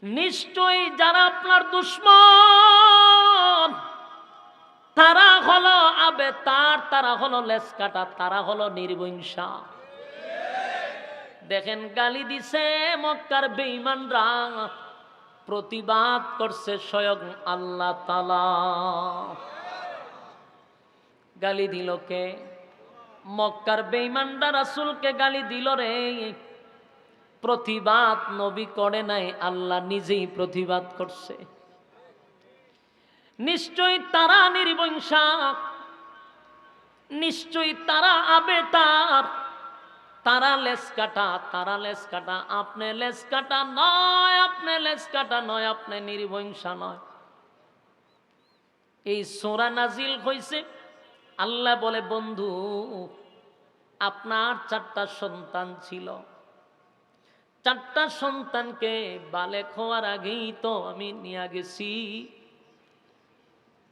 নিশ্চয়ই যারা আপনার দুশমন তারা হলো আবেতার, তারা হলো লেসকাটা, তারা হলো নির্বংশা। দেখেন গালি দিছে মক্কার বেঈমানরা, প্রতিবাদ করছে স্বয়ং আল্লাহ তাআলা। গালি দিল কে? মক্কার বেঈমানরা রাসূলকে গালি দিল রে। প্রতিবাদ নবী করে নাই, আল্লাহ নিজেই প্রতিবাদ করছে। নিশ্চয়ই তারা নির্বংশা, নিশ্চয়ই তারা আবেতার, তারা লেস কাটা, তারা লেস কাটা। আপনি লেস কাটা নয়, আপনি লেস কাটা নয়, আপনি নির্বংশা নয়। এই সূরা নাজিল হইছে, আল্লাহ বলে বন্ধু আপনার 4টা সন্তান ছিল, 4টা সন্তানকে বালেক হওয়ার আগেই তো আমি নিয়ে গেছি।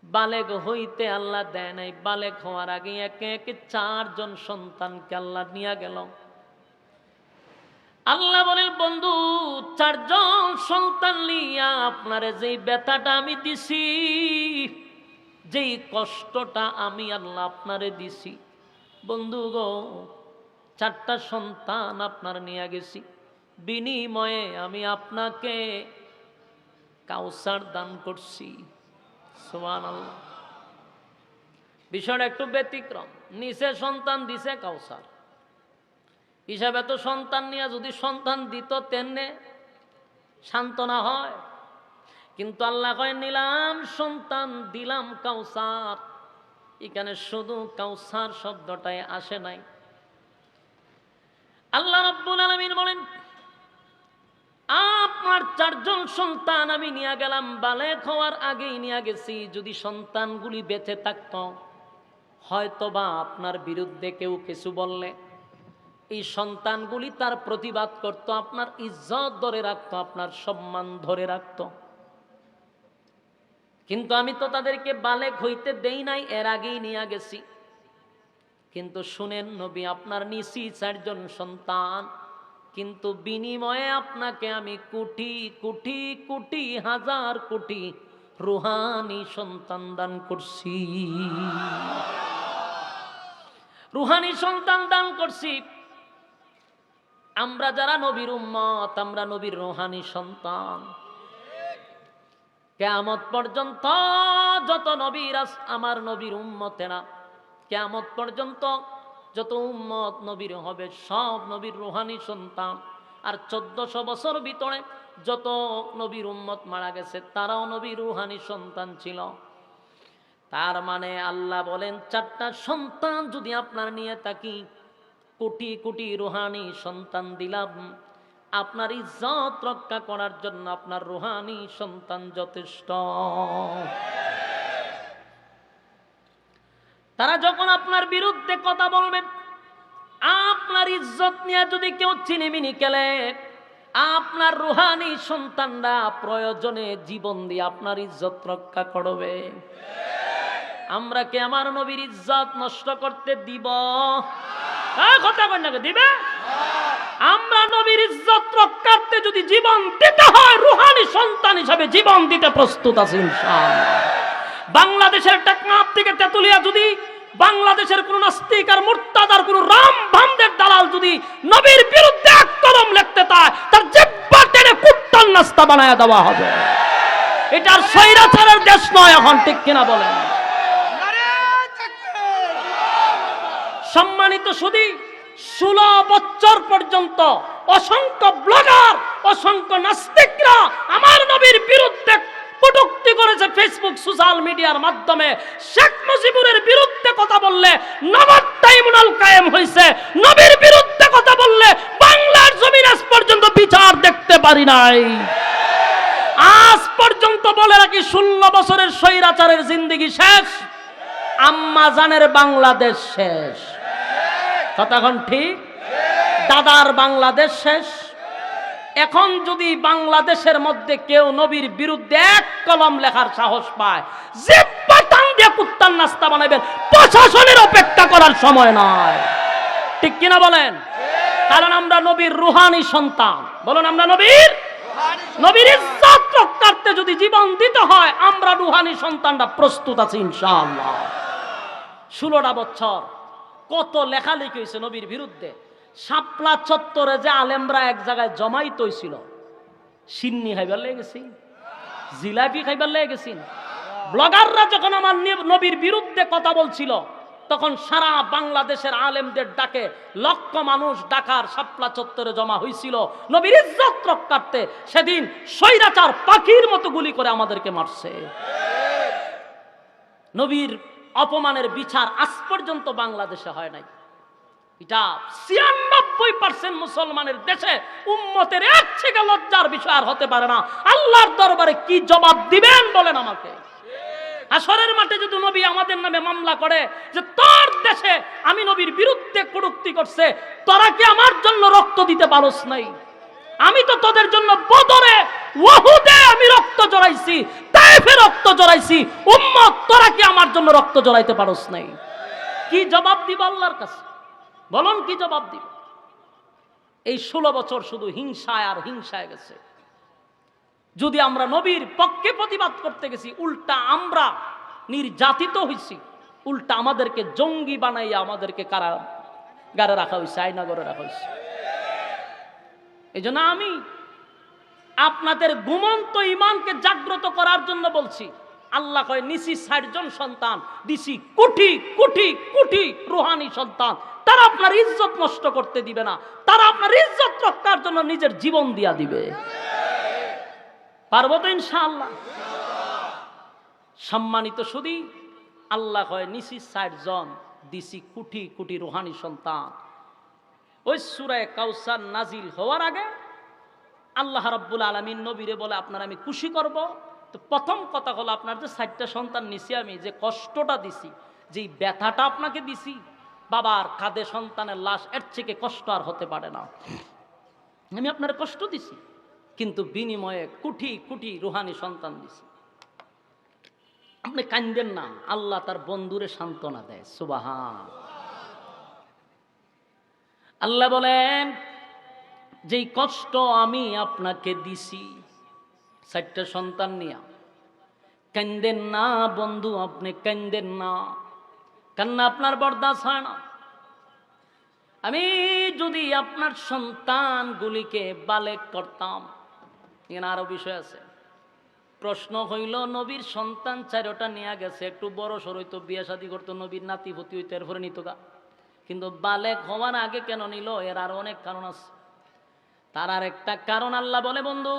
বালেক হইতে আল্লাহ দেয় নাই, বালেক হওয়ার আগে একে একে 4 জন সন্তানকে আল্লাহ নিয়ে গেল। আল্লাহ বলেন বন্ধু 4 জন সন্তান নিয়া আপনারে যেই ব্যথাটা আমি দিছি, যেই কষ্টটা আমি আল্লাহ আপনারে দিছি, বন্ধু গো, 4টা সন্তান আপনার নিয়ে গেছি, বিনিময়ে আমি আপনাকে কাউসার দান করছি। সুবহানাল্লাহ। বিষয়টা একটু ব্যতিক্রম। নিচে সন্তান দিছে কাউসার, হিসাবে তো সন্তান নিয়ে যদি সন্তান দিত তেমনে সান্ত্বনা হয়, কিন্তু আল্লাহ কয় নিলাম সন্তান দিলাম কাউসার। এখানে শুধু কাউসার শব্দটাই আসে নাই। আল্লাহ রাব্বুল আলামিন বলেন আপনার 4জন সন্তান আমি নিয়ে গেলাম, বালেগ হওয়ার আগেই নিয়ে গেছি। যদি সন্তানগুলি বেঁচে থাকত, হয়তোবা আপনার বিরুদ্ধে কেউ কিছু বললে এই সন্তানগুলি তার প্রতিবাদ করত, আপনার ইজ্জত ধরে রাখতো, আপনার সম্মান ধরে রাখতো। কিন্তু আমি তো তাদেরকে বালেগ হইতে দেই নাই, এর আগেই নিয়ে গেছি। কিন্তু শুনেন নবী, আপনার নিছি 4জন সন্তান, কিন্তু বিনিময়ে আপনাকে আমি কোটি কোটি কোটি হাজার কোটি রুহানি সন্তান দান করছি। রুহানি সন্তান দান করছি। আমরা যারা নবীর উম্মত, আমরা নবীর রুহানি সন্তান। কিয়ামত পর্যন্ত যত নবীর আমার নবীর উম্মতেরা, কিয়ামত পর্যন্ত যত উম্মত নবীর হবে, সব নবীর রুহানি সন্তান। আর 1400 বছর ভিতরে যত নবীর উম্মত মারা গেছে, তারাও নবীর রুহানি সন্তান ছিল। তার মানে আল্লাহ বলেন 4টা সন্তান যদি আপনার নিয়ে থাকি, কোটি কোটি রুহানি সন্তান দিলাম। আপনার ইজ্জত রক্ষা করার জন্য আপনার রুহানি সন্তান যথেষ্ট। তারা যখন আপনার বিরুদ্ধে কথা বলবে, আপনার ইজ্জত নিয়ে যদি কেউ চিনিমিনি খেলে, আপনার রুহানি সন্তানরা প্রয়োজনে জীবন দিয়ে আপনার ইজ্জত রক্ষা করবে। আমরা কি আমার নবীর ইজ্জত নষ্ট করতে দিব? কথা কই না, দিবে? আমরা নবীর ইজ্জত রক্ষার্থে যদি জীবন দিতে হয়, রুহানি সন্তান হিসাবে জীবন দিতে প্রস্তুত আছি ইনশাআল্লাহ। বাংলাদেশের টেকনাফ থেকে তেতুলিয়া যদি বাংলাদেশের কোন নাস্তিক আর মুরতাদার কোন রাম ভামদের দালাল যদি নবীর বিরুদ্ধে এক কলম লিখতে চায়, তার জিহ্বা টেনে কুত্তার নাস্তা বানায় দেওয়া হবে। এটা আর স্বৈরাচারের দেশ নয় এখন, ঠিক কিনা বলেন? সম্মানিত সুধী, 16 বছর পর্যন্ত অসংখ্য ব্লগার, অসংখ্য নাস্তিকরা আমার নবীর বিরুদ্ধে কটূক্তি করেছে ফেসবুক সোশ্যাল মিডিয়ার মাধ্যমে। শেখ মুজিবুরের বিরুদ্ধে কথা বললে নবাব ট্রাইব্যুনাল কায়েম হয়েছে, নবীর বিরুদ্ধে কথা বললে বাংলার জমিন আজ পর্যন্ত বিচার দেখতে পারি নাই। আজ পর্যন্ত বলে রাখি 16 বছরের স্বৈরাচারের জিন্দেগি শেষ, আম্মা জানের বাংলাদেশ শেষ। কতক্ষণ ঠিক? দাদার বাংলাদেশ শেষ। এখন যদি বাংলাদেশের মধ্যে কেউ নবীর বিরুদ্ধে এক কলম লেখার সাহস পায়, জিহ্বা টান দিয়ে কুত্তার নাস্তা বানাবেন। প্রশাসনের অপেক্ষা করার সময় নয়, ঠিক কিনা বলেন? কারণ আমরা নবীর রুহানি সন্তান। বলুন, আমরা নবীর ইজ্জত রক্ষার্থে যদি জীবন দিতে হয়, আমরা রুহানি সন্তানরা প্রস্তুত আছি ইনশাআল্লাহ। 16টা বছর কত লেখালেখি হয়েছে নবীর বিরুদ্ধে। শাপলা চত্বরে যে আলেমরা এক জায়গায় জমাইত হয়েছিল, সিন্নি খাইবার লেগে গেছি, জিলাপি খাইবার লেগে গেছি। ব্লগাররা যখন আমার নবীর বিরুদ্ধে কথা বলছিল, তখন সারা বাংলাদেশের আলেমদের ডাকে লক্ষ মানুষ ঢাকার শাপলা চত্বরে জমা হয়েছিল নবীর ইজ্জত রক্ষার্থে। সেদিন স্বৈরাচার পাখির মতো গুলি করে আমাদেরকে মারছে। নবীর অপমানের বিচার আজ পর্যন্ত বাংলাদেশে হয় নাই। এটা 96% মুসলমানের দেশে উম্মতের এক থেকে লজ্জার বিষয় আর হতে পারে না। আল্লাহর দরবারে কি জবাব দিবেন বলেন আমাকে? হাসরের মাঠে যদি নবী আমাদের নামে মামলা করে যে তোর দেশে আমি নবীর বিরুদ্ধে কটূক্তি করছে, তোরা কি আমার জন্য রক্ত দিতে পারোস নাই? আমি তো তোদের জন্য বদরে ওহুদে আমি রক্ত জড়াইছি, তায়েফে রক্ত জড়াইছি, উম্মত তোরা কি আমার জন্য রক্ত জড়াইতে পারোস নাই? কি জবাব দিব আল্লাহর কাছে? বলুন, কি জবাব দিব? এই 16 বছর শুধু হিংসায় আর হিংসায় গেছে। যদি আমরা নবীর পক্ষে প্রতিবাদ করতে গেছি, উল্টা আমরা নির্যাতিত হইছি। উল্টা আমাদেরকে জঙ্গি বানাইয়া আমাদেরকে কারাগারে রাখা হয়েছে, আয়নাগরে রাখা হয়েছে। এই জন্য আমি আপনাদের ঘুমন্ত ইমানকে জাগ্রত করার জন্য বলছি, আল্লাহ কয় নিছি ৬০ জন সন্তান, দিছি কোটি কোটি কোটি রুহানি সন্তান। তারা আপনার ইজ্জত নষ্ট করতে দিবে না, তারা আপনার ইজ্জত রক্ষার জন্য নিজের জীবন দিয়া দিবে। পারবো তো ইনশাআল্লাহ? সম্মানিত শুধু আল্লাহ কয় নিছি ৬০ জন, দিছি কোটি কোটি রুহানি সন্তান। ওই সূরা কাউসার নাজিল হওয়ার আগে আল্লাহ রাব্বুল আলামিন নবীরে বলে আপনার আমি খুশি করব। তো প্রথম কথা হলো আপনার যে ৬০টা সন্তান নিছি, আমি যে কষ্টটা দিছি, যেই ব্যথাটা আপনাকে দিছি, বাবার কাঁধে সন্তানের লাশ, এর থেকে কষ্ট আর হতে পারে না। আমি আপনার কষ্ট দিছি, কিন্তু বিনিময়ে কোটি কোটি রুহানি সন্তান দিছি। আপনি কান্দেন না, আল্লাহ তার বন্ধুরে সান্ত্বনা দেয়। সুবহান আল্লাহ বলেন, যেই কষ্ট আমি আপনাকে দিছি ৬০টা সন্তান নিয়া, কান্দেন না বন্ধু, আপনি কান্দেন না, কান্না আপনার বরদাস্ত হয় না। আমি যদি আপনার সন্তানগুলিকে বালেগ করতাম, এখানে আরো বিষয় আছে। প্রশ্ন হইল, নবীর সন্তান ৪টা নিয়ে গেছে, একটু বড় সরই তো বিয়ে শাদী করতো, নবীর নাতি ভতি হইতো, এরপরে নিত গা, কিন্তু বালেগ হওয়ার আগে কেন নিল? এর আরো অনেক কারণ আছে। তার আর একটা কারণ আল্লাহ বলে, বন্ধু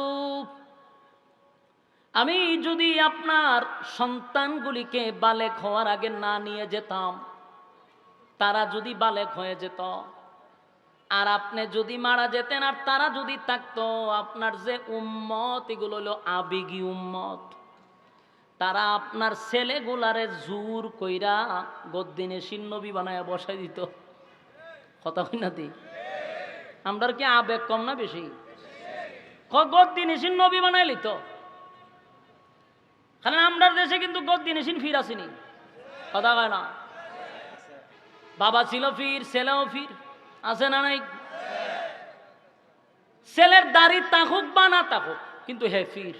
আমি যদি আপনার সন্তানগুলিকে বালেগ হওয়ার আগে না নিয়ে যেতাম, তারা যদি বালেগ হয়ে যেত, আর আপনি যদি মারা যেতেন, আর তারা যদি থাকতো, আপনার যে উম্মত, এগুলো হলো আবেগী উম্মত, তারা আপনার ছেলেগুলারে জোর কইরা গদ্দিনে নবী বানায় বসাই দিত। কথা কই না দি? আমরা কি আবেগ কম না বেশি? গদ্দিনে নবী বানাই লিত। কারণ আমরা দেশে কিন্তু গদ্দিনে ফির আসেনি। কথা কয় না? বাবা ছিল ফির, ছেলেও ফির, আছে না নাই? ছেলের দাড়ি তাকুক বা না তাকুক, কিন্তু হে ফির।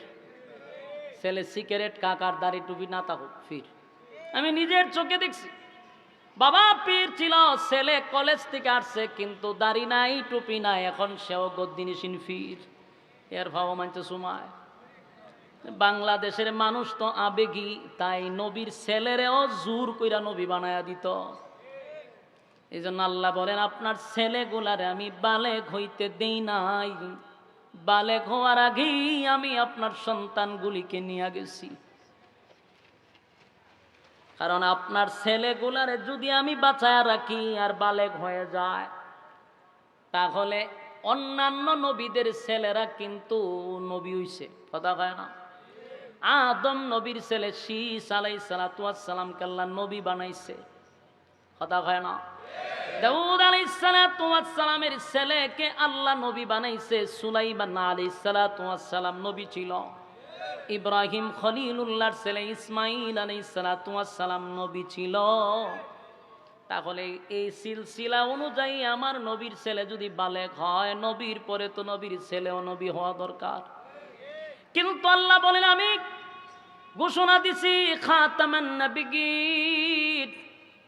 ছেলে সিগারেট কাকার দাড়ি টুপি না তাকুক, ফির। আমি নিজের চোখে দেখছি, বাবা পীর ছিল, ছেলে কলেজ থেকে আসছে, কিন্তু দাড়ি নাই টুপি নাই, এখন সেও গদ্দিনিসিন ফির। এর ভাব মানছে সময়। বাংলাদেশের মানুষ তো আবেগী, তাই নবীর ছেলেরেও জোর কইরা নবী বানায়া দিত। এই জন্য আল্লাহ বলেন, আপনার ছেলেগুলারে আমি বালেগ হইতে দেই নাই, বালেগ হওয়ার আগেই আমি আপনার সন্তানগুলিকে নিয়ে গেছি। কারণ আপনার ছেলেগুলারে যদি আমি বাঁচায়া রাখি আর বালেগ হয়ে যায়, তাহলে অন্যান্য নবীদের ছেলেরা কিন্তু নবী হইছে। কথা কয় না? আদম নবীর ছেলে শীস আলাইহিস সালাতু ওয়াস সালামকে আল্লাহ নবী বানাইছে। কথা কয় না? দাউদ আলাইহিস সালাতু ওয়াস সালামের ছেলেকে আল্লাহ নবী বানাইছে। সুলাইমান আলাইহিস সালাতু ওয়াস সালাম নবী ছিল। ইব্রাহিম খলিলুল্লাহর ছেলে ইসমাইল আলাইহিস সালাতু ওয়াস সালাম নবী ছিল। তাহলে এই সিলসিলা অনুযায়ী আমার নবীর ছেলে যদি বালেগ হয়, নবীর পরে তো নবীর ছেলেও নবী হওয়া দরকার। কিন্তু আল্লাহ বলেন, আমি ঘোষণা দিছি খাতামান নবিয়্যিন,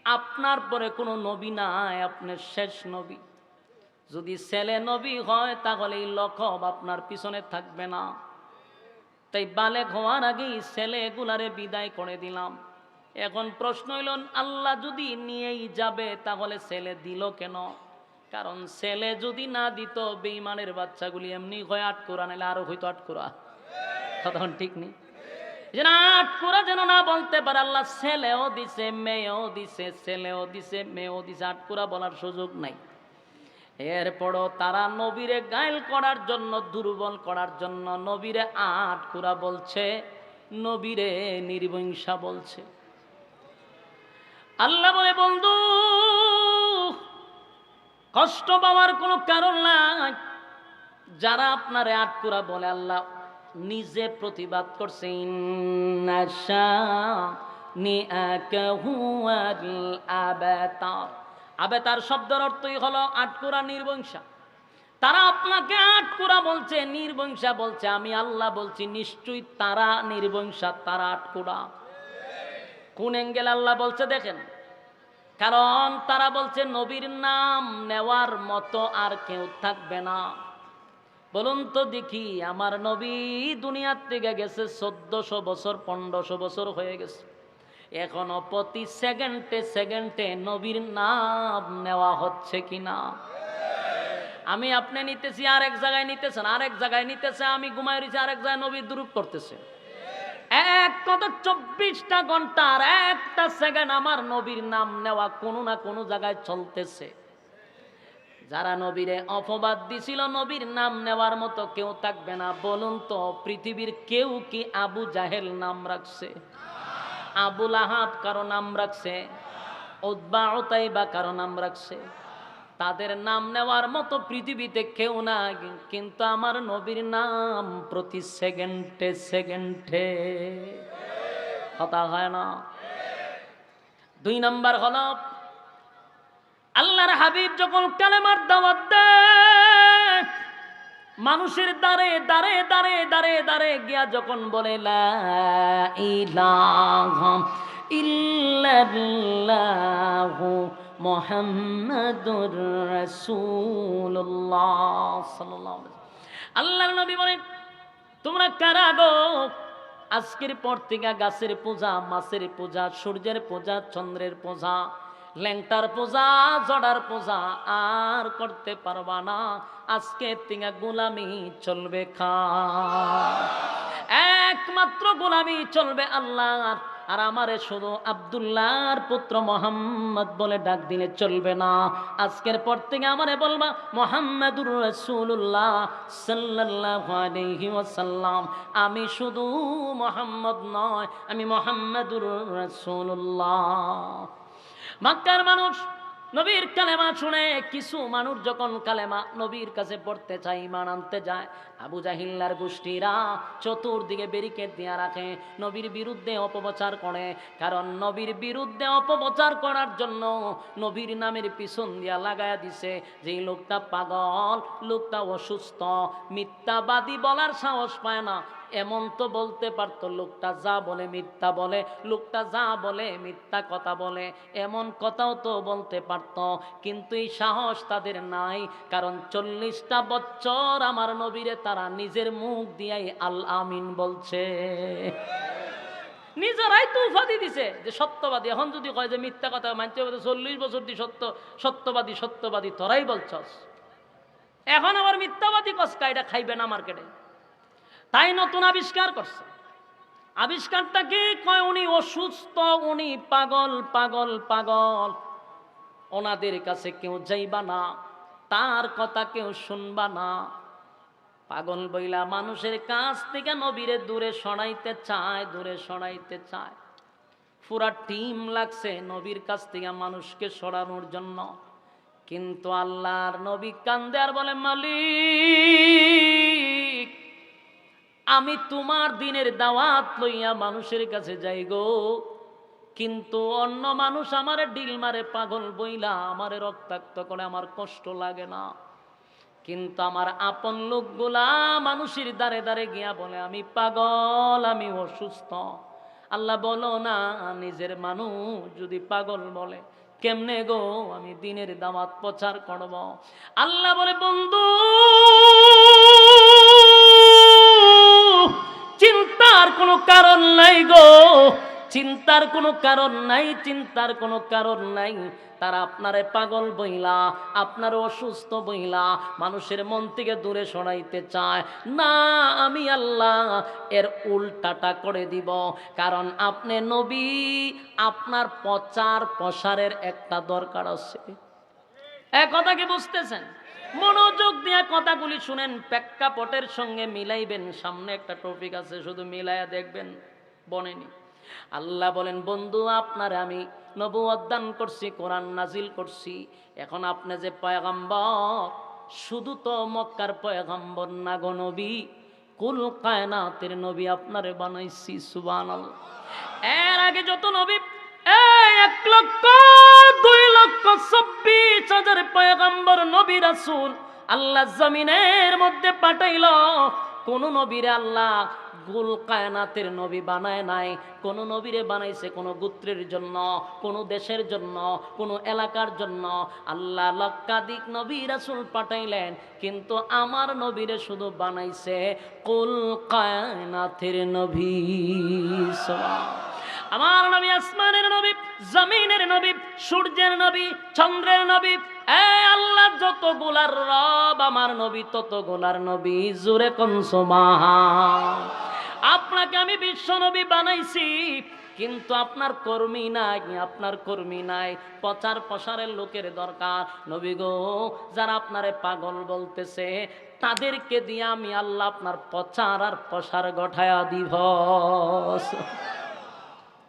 আপনার পরে কোনো নবী নাই, আপনার শেষ নবী। যদি ছেলে নবী হয়, তাহলে এই লকব আপনার পিছনে থাকবে না। তাই বালেগ হওয়ার আগেই ছেলেগুলারে বিদায় করে দিলাম। এখন প্রশ্ন হইল, আল্লাহ যদি নিয়েই যাবে, তাহলে ছেলে দিল কেন? কারণ ছেলে যদি না দিত, বেঈমানের বাচ্চাগুলি এমনি হয় আটকোরা, নাহলে আরো হয়তো আটকোরা। কথা ঠিক নেই? যেন আটকোরা যেন না বলতে পারে, আল্লাহ ছেলেও দিছে, মেয়েও দিছে, ছেলেও দিছে, মেয়েও দিছে, আটকোরা বলার সুযোগ নাই। এরপরও তারা নবীরে গায়েল করার জন্য, দুর্বল করার জন্য নবীরে আটকোরা বলছে, নবীরে নির্বংশা বলছে। আল্লাহ বলে, বন্ধু কষ্ট পাওয়ার কোনো কারণ নাই। যারা আপনারে আটকোরা বলে, আল্লাহ নিজে প্রতিবাদ করছে, আবেতার শব্দের অর্থই হলো আটকোরা, নির্বংশা। তারা আপনাকে আটকোরা বলছে, নির্বংশা বলছে। আমি আল্লাহ বলছি, নিশ্চয়ই তারা নির্বংশা, তারা আটকোরা। কোন অ্যাঙ্গেল আল্লাহ বলছে দেখেন, কারণ তারা বলছে নবীর নাম নেওয়ার মতো আর কেউ থাকবে না। বলুন তো দেখি, আমার নবী দুনিয়ার থেকে গেছে 1400 বছর 1500 বছর হয়ে গেছে, এখনো প্রতি সেকেন্ডে সেকেন্ডে নবীর নাম নেওয়া হচ্ছে কিনা? আমি আপনি নিতেছি, আরেক জায়গায় নিতেছেন, আরেক জায়গায় নিতেছে, আমি ঘুমাই রয়েছি, আরেক জায়গায় নবীর দুরূদ করতেছে। এক কত 24টা ঘন্টার একটা সেকেন্ড আমার নবীর নাম নেওয়া কোনো না কোনো জায়গায় চলতেছে। যারা নবীরে অপবাদ দিছিল নবীর নাম নেওয়ার মতো কেউ থাকবে না, বলুন তো পৃথিবীর কেউ কি আবু জাহেল নাম রাখছে? আবু লাহাব কারো নাম রাখছে? উতবা উতাইবা কারো নাম রাখছে? তাদের নাম নেওয়ার মতো পৃথিবীতে কেউ না, কিন্তু আমার নবীর নাম প্রতি সেকেন্ডে সেকেন্ডে কথা হয় না। 2 নম্বর হলো আল্লাহর হাবিব যখন কালেমার দাওয়াত দেয়, মানুষের দাঁড়ে দাঁড়ে দাঁড়ে দাঁড়ে দাঁড়ে গিয়া যখন বলে লা ইলাহা ইল্লাল্লাহু মুহাম্মাদুর রাসূলুল্লাহ সাল্লাল্লাহু আলাইহি ওয়াসাল্লাম, আল্লাহর নবী বলেন তোমরা কারা গো আজকের পর থেকে গাছের পূজা, মাছের পূজা, সূর্যের পূজা, চন্দ্রের পূজা, ল্যাংটার পূজা, জড়ার পূজা আর করতে পারবা না, আজকে থেকে গোলামি চলবে একমাত্র গোলামি চলবে আল্লাহর, আর আমারে শুধু আব্দুল্লাহর পুত্র মোহাম্মদ বলে ডাক দিলে চলবে না, আজকের পর থেকে আমারে বলবা মুহাম্মাদুর রাসূলুল্লাহ সাল্লাল্লাহু আলাইহি ওয়াসাল্লাম। আমি শুধু মুহাম্মদ নয়, আমি মুহাম্মাদুর রাসূলুল্লাহ। মক্কার মানুষ নবীর কালেমা শুনে, কিছু মানুষ যখন কালেমা নবীর কাছে পড়তে চায়, ঈমান আনতে যায়, আবু জাহিল্লার গোষ্ঠীরা চতুর্দিকে ব্যারিকেড দিয়ে রাখে, নবীর বিরুদ্ধে অপপ্রচার করে। কারণ নবীর বিরুদ্ধে অপপ্রচার করার জন্য নবীর নামের পিছন দিয়া লাগায়া দিছে যে লোকটা পাগল, লোকটা অসুস্থ, মিথ্যাবাদী বলার সাহস পায় না। এমন তো বলতে পারতো লোকটা যা বলে মিথ্যা বলে, লোকটা যা বলে মিথ্যা কথা বলে, এমন কথাও তো বলতে পারতো, কিন্তু এই সাহস তাদের নাই। কারণ 40টা বছর আমার নবীরে তারা নিজের মুখ দিয়াই আল আমিন বলছে, নিজেরাই তো উপাধি দিছে যে সত্যবাদী। এখন যদি কয় যে মিথ্যা কথা মানতে হবে, 40 বছর দি সত্যবাদী সত্যবাদী তোরাই বলছস, এখন আবার মিথ্যাবাদী কসকা, এটা খাইবে না মার্কেটে। তাই নতুন আবিষ্কার করছে। আবিষ্কারটা কি? কয় উনি অসুস্থ, উনি পাগল পাগল পাগল, ওনাদের কাছে কেউ যাইবা না, তার কথা কেউ শুনবা না। পাগল বইলা মানুষের কাছ থেকে নবীরে দূরে সরাইতে চায়, দূরে সরাইতে চায়। পুরা টিম লাগছে নবীর কাছ থেকে মানুষকে সরানোর জন্য, কিন্তু আল্লাহর নবী কান্দে আর বলে মালিক আমি তোমার দিনের দাওয়াত লইয়া মানুষের কাছে যাই গো, কিন্তু অন্য মানুষ আমারে ডিল মারে পাগল বইলা আমারে রক্তাক্ত করে, আমার কষ্ট লাগে না। কিন্তু আমার আপন লোকগুলা মানুষের দ্বারে দ্বারে গিয়া বলে আমি পাগল, আমি অসুস্থ। আল্লাহ বলো না, নিজের মানুষ যদি পাগল বলে কেমনে গো আমি দিনের দাওয়াত প্রচার করব? আল্লাহ বলে বন্ধু চিন্তার কোনো কারণ নাই গো, চিন্তার কোনো কারণ নাই, চিন্তার কোনো কারণ নাই। তারা আপনারে পাগল বইলা, আপনার অসুস্থ বইলা মানুষের মন থেকে দূরে সরাইতে চায় না, আমি আল্লাহ এর উল্টাটা করে দিব। কারণ আপনি নবী, আপনার প্রচার প্রসারের একটা দরকার আছে। এক কথা কি বুঝতেছেন? মনোযোগ দিয়ে কথাগুলি শুনেন, প্রেক্ষাপটের সঙ্গে মিলাইবেন। সামনে একটা টপিক আছে, শুধু মিলাইয়া দেখবেন বনেনি। আল্লাহ বলেন বন্ধু আপনারে আমি নবুয়ত দান করছি, কোরআন নাজিল করছি, এখন আপনি যে পয়গম্বর, শুধু তো মক্কার পয়গম্বর না গো নবী, কুল কায়নাতের নবী আপনারে বানাইছি। সুবহানাল্লাহ। এর আগে যত নবী 1,02,24,000 পয়গম্বর নবী রাসূল আল্লাহ জমিনের মধ্যে পাঠাইল, কোন নবীরে আল্লাহ গুল কায়নাতের নবী বানায় নাই। কোন নবীরে বানাইছে কোন গোত্রের জন্য, কোন দেশের জন্য, কোন এলাকার জন্য। আল্লাহ লক্ষাধিক নবী রাসূল পাঠাইলেন, কিন্তু আমার নবীরে শুধু বানাইছে কুল কায়নাতের নবী। আমার নবী আসমানের নবী, জমিনের নবী, সূর্যের নবী, চন্দ্রের নবী। আল্লাহ যত গোলার রব, আমার নবী তত গোলার নবী। জোরে কোন সুবহান। আপনাকে আমি বিশ্ব নবী বানাইছি, কিন্তু আপনার কর্মী নাই, আপনার কর্মী নাই। প্রচার প্রসারের লোকের দরকার। নবী গো, যারা আপনারে পাগল বলতেছে তাদেরকে দিয়ে আমি আল্লাহ আপনার প্রচার আর প্রসার গঠায়া দিব।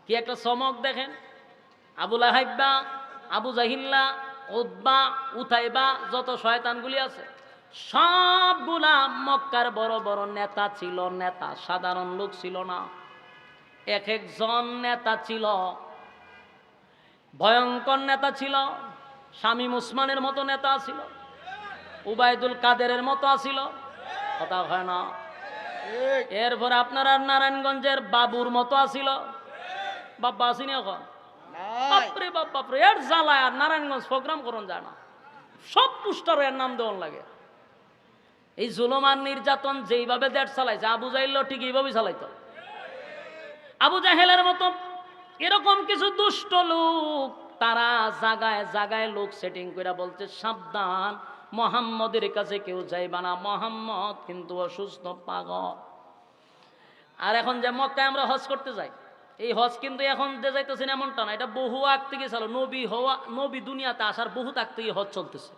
কি একটা চমক দেখেন। আবু লাহাইবা, আবু জাহিল্লা, উতবা, উতাইবা, যত শয়তানগুলি আছে সবগুলা মক্কার বড় বড় নেতা ছিল। নেতা সাধারণ লোক ছিল না, এক একজন নেতা ছিল, ভয়ঙ্কর নেতা ছিল। শামীম উসমানের মতো নেতা ছিল, উবাইদুল কাদেরের মতো আছিল, কথা হয় না। এরপরে আপনার আর নারায়ণগঞ্জের বাবুর মতো আছিল। বাবা আসিনি এখন? বাপরে বাপ, বাপরে, এর জ্বালায় আর নারায়ণগঞ্জ প্রোগ্রাম করুন যায় না। সব পুস্টার এর নাম দেওয়ান লাগে। এই জুলুম আর নির্যাতন যেইভাবে দেশ চালাইছে, আবু জাহিল ঠিক এইভাবেই চালাইতো। আবু জাহেলের মতো এরকম কিছু দুষ্ট লোক, তারা জাগায় জাগায় লোক সেটিং করে বলছে, সাবধান, মুহাম্মদের কাছে কেউ যাইবা না, মুহাম্মদ কিন্তু অসুস্থ, পাগল। আর এখন যে মক্কায় আমরা হজ করতে যাই, এই হজ কিন্তু এখন যে যাইতেছেন এমনটা না, এটা বহু আগ থেকে চালু। নবী হওয়া, নবী দুনিয়াতে আসার বহুত আগ থেকে হজ চলতেছে।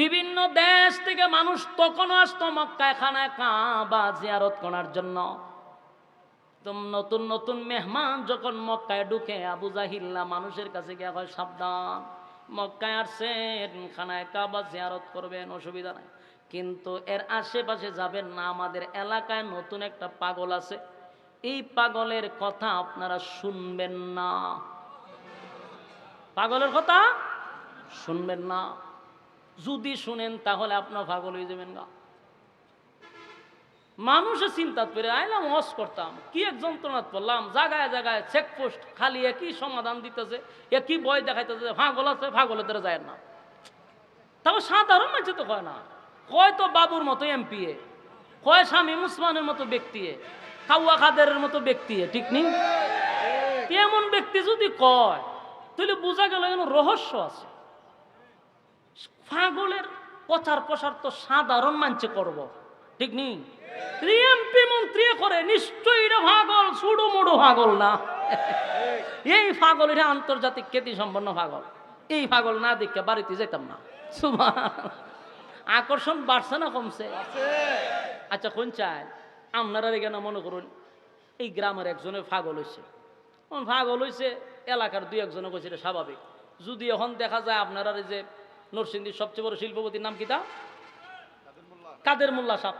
বিভিন্ন দেশ থেকে মানুষ তখনও আসতো মক্কায় খানায় কাবা জিয়ারত করার জন্য। তো নতুন নতুন মেহমান যখন মক্কায় ঢুকে, আবু জাহিল্লা মানুষের কাছে গিয়ে কয়, সাবধান, মক্কায় আসছেন, খানায় কাবা জিয়ারত করবেন, অসুবিধা নাই, কিন্তু এর আশেপাশে যাবেন না। আমাদের এলাকায় নতুন একটা পাগল আছে, এই পাগলের কথা আপনারা শুনবেন না। পাগলের কথা শুনবেন না। যদি শুনেন তাহলে আপনার পাগল হয়ে যাবেন না। মানুষের চিন্তা করে আইলাম, হজ করতাম, কি এক যন্ত্রণাত পড়লাম, জায়গায় জায়গায় চেকপোস্ট, খালি একই সমাধান দিতেছে, একই বই দেখাইতেছে, পাগল আছে, পাগলের দ্বারা যায় না। তাও সাধারণ মানুষ তো কয় না, কয় তো বাবুর মতো এমপি, কয় শামীম উসমানের মতো ব্যক্তি, কাউয়া কাদেরের মতো ব্যক্তি, ঠিক নেই? এমন ব্যক্তি যদি কয়, তাহলে বোঝা গেল এখানে রহস্য আছে। পাগলের প্রচার প্রসার তো সাধারণ মানুষে করব, ঠিক নেই? এমপি মন্ত্রী করে, নিশ্চয়ই এটা পাগল, সুডো মুডো পাগল না। এই পাগল, এটা আন্তর্জাতিক খ্যাতি সম্পন্ন পাগল। এই পাগল না দেখে বাড়িতে যেতাম না। সুবহানাল্লাহ। আকর্ষণ বাড়ছে না কমছে? আচ্ছা, কোন চাই আপনারা এখানে মনে করুন এই গ্রামের একজনের পাগল হয়েছে, পাগল হয়েছে, এলাকার দুই একজনে কইছে এটা স্বাভাবিক। যদি এখন দেখা যায় আপনারা এই যে নরসিংদীর সবচেয়ে বড় শিল্পপতির নাম কিতা, কাদের মোল্লা সাহেব,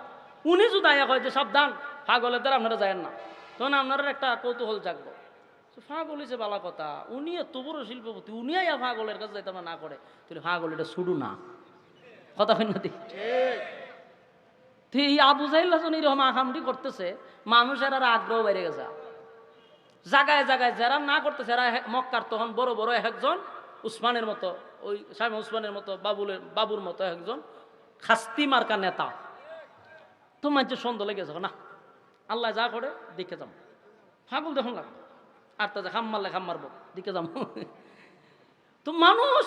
উনি যদি আয়া কয় যে সাবধান, পাগলের দ্বারা আপনারা যায়েন না, তখন আপনারা একটা কৌতূহল জাগবো, পাগল হয়েছে বালা কথা, উনি এত বড় শিল্পপতি, উনি আয়া পাগলের কাছে যাইতে না করে, তাহলে পাগল এটা শুরু না, কথা হয় না? এই আবু জাহিল এরকম আহামরি করতেছে, মানুষের আর আগ্রহ বেড়ে গেছে। জায়গায় জায়গায় যারা না করতেছে, এরা মক্কার তখন বড় বড় একজন উসমানের মতো, ওই শামীম উসমানের মতো, বাবুর মতো একজন খাস্তি মার্কা নেতা। তো মানুষের সন্দেহ লেগেছে, না আল্লাহ যা করে দেখে যাম, পাগল দেখুন লাগবে, আর তা খাম মারলে খাম মারবো, দেখে যাম। তো মানুষ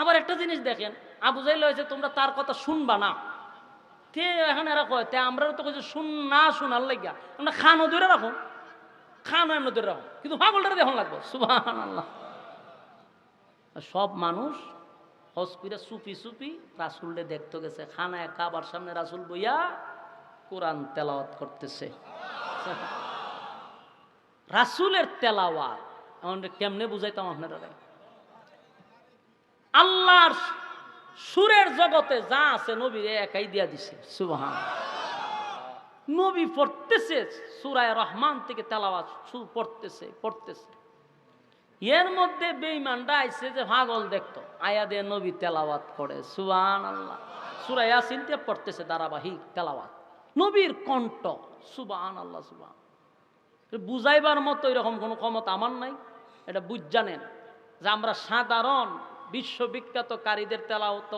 আবার একটা জিনিস দেখেন, আবু জাহিল হয়েছে তোমরা তার কথা শুনবা না, তে এখন এরা কয় তে আমরা তো কইছে শুন না, শোনার লাগিয়া আমরা খানও ধরে রাখো, খানও এমনি ধরে রাখো, কিন্তু পাগলটা দেখুন লাগবো। সুবহানাল্লাহ। সব মানুষ হজ করে চুপি চুপি রাসূলকে দেখতে গেছে, খানায় কাবার সামনে রাসূল বইয়া কোরআন তেলাওয়াত করতেছে। রাসূলের তেলাওয়াত আমরা কেমনে বুঝাইতাম আপনারা? আল্লাহর সুরের জগতে যা আছে নবী একাই দিয়া দিছে। সুবহানাল্লাহ। নবী পড়তেছে সূরা রহমান থেকে তেলাওয়াত পড়তেছে, এর মধ্যে বেঈমানরা আইছে যে পাগল দেখতো, আয়া দিয়ে নবী তেলাওয়াত করে। সুবহানাল্লাহ। সূরা ইয়াসিন তে পড়তেছে ধারাবাহিক তেলাওয়াত, নবীর কণ্ঠ, সুবহানাল্লাহ সুবহান। বুঝাইবার মতো এরকম কোনো ক্ষমতা আমার নাই। এটা বুঝ জানেন যে আমরা সাধারণ বিশ্ববিখ্যাত কারীদের তেলাওয়াত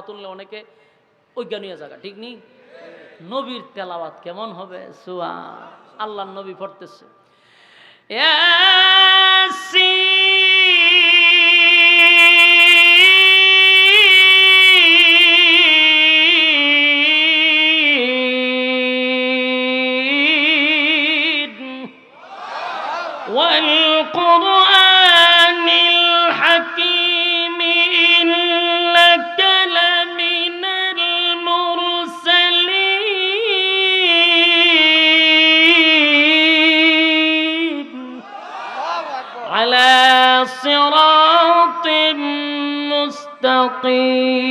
তুললে অনেকে অজ্ঞান হয়ে যাবে, ঠিক নেই? নবীর তেলাওয়াত কেমন হবে? সুবহান। আল্লাহর নবী পড়তেছে والقرآن الحكيم إنك لمن المرسلين على صراط مستقيم।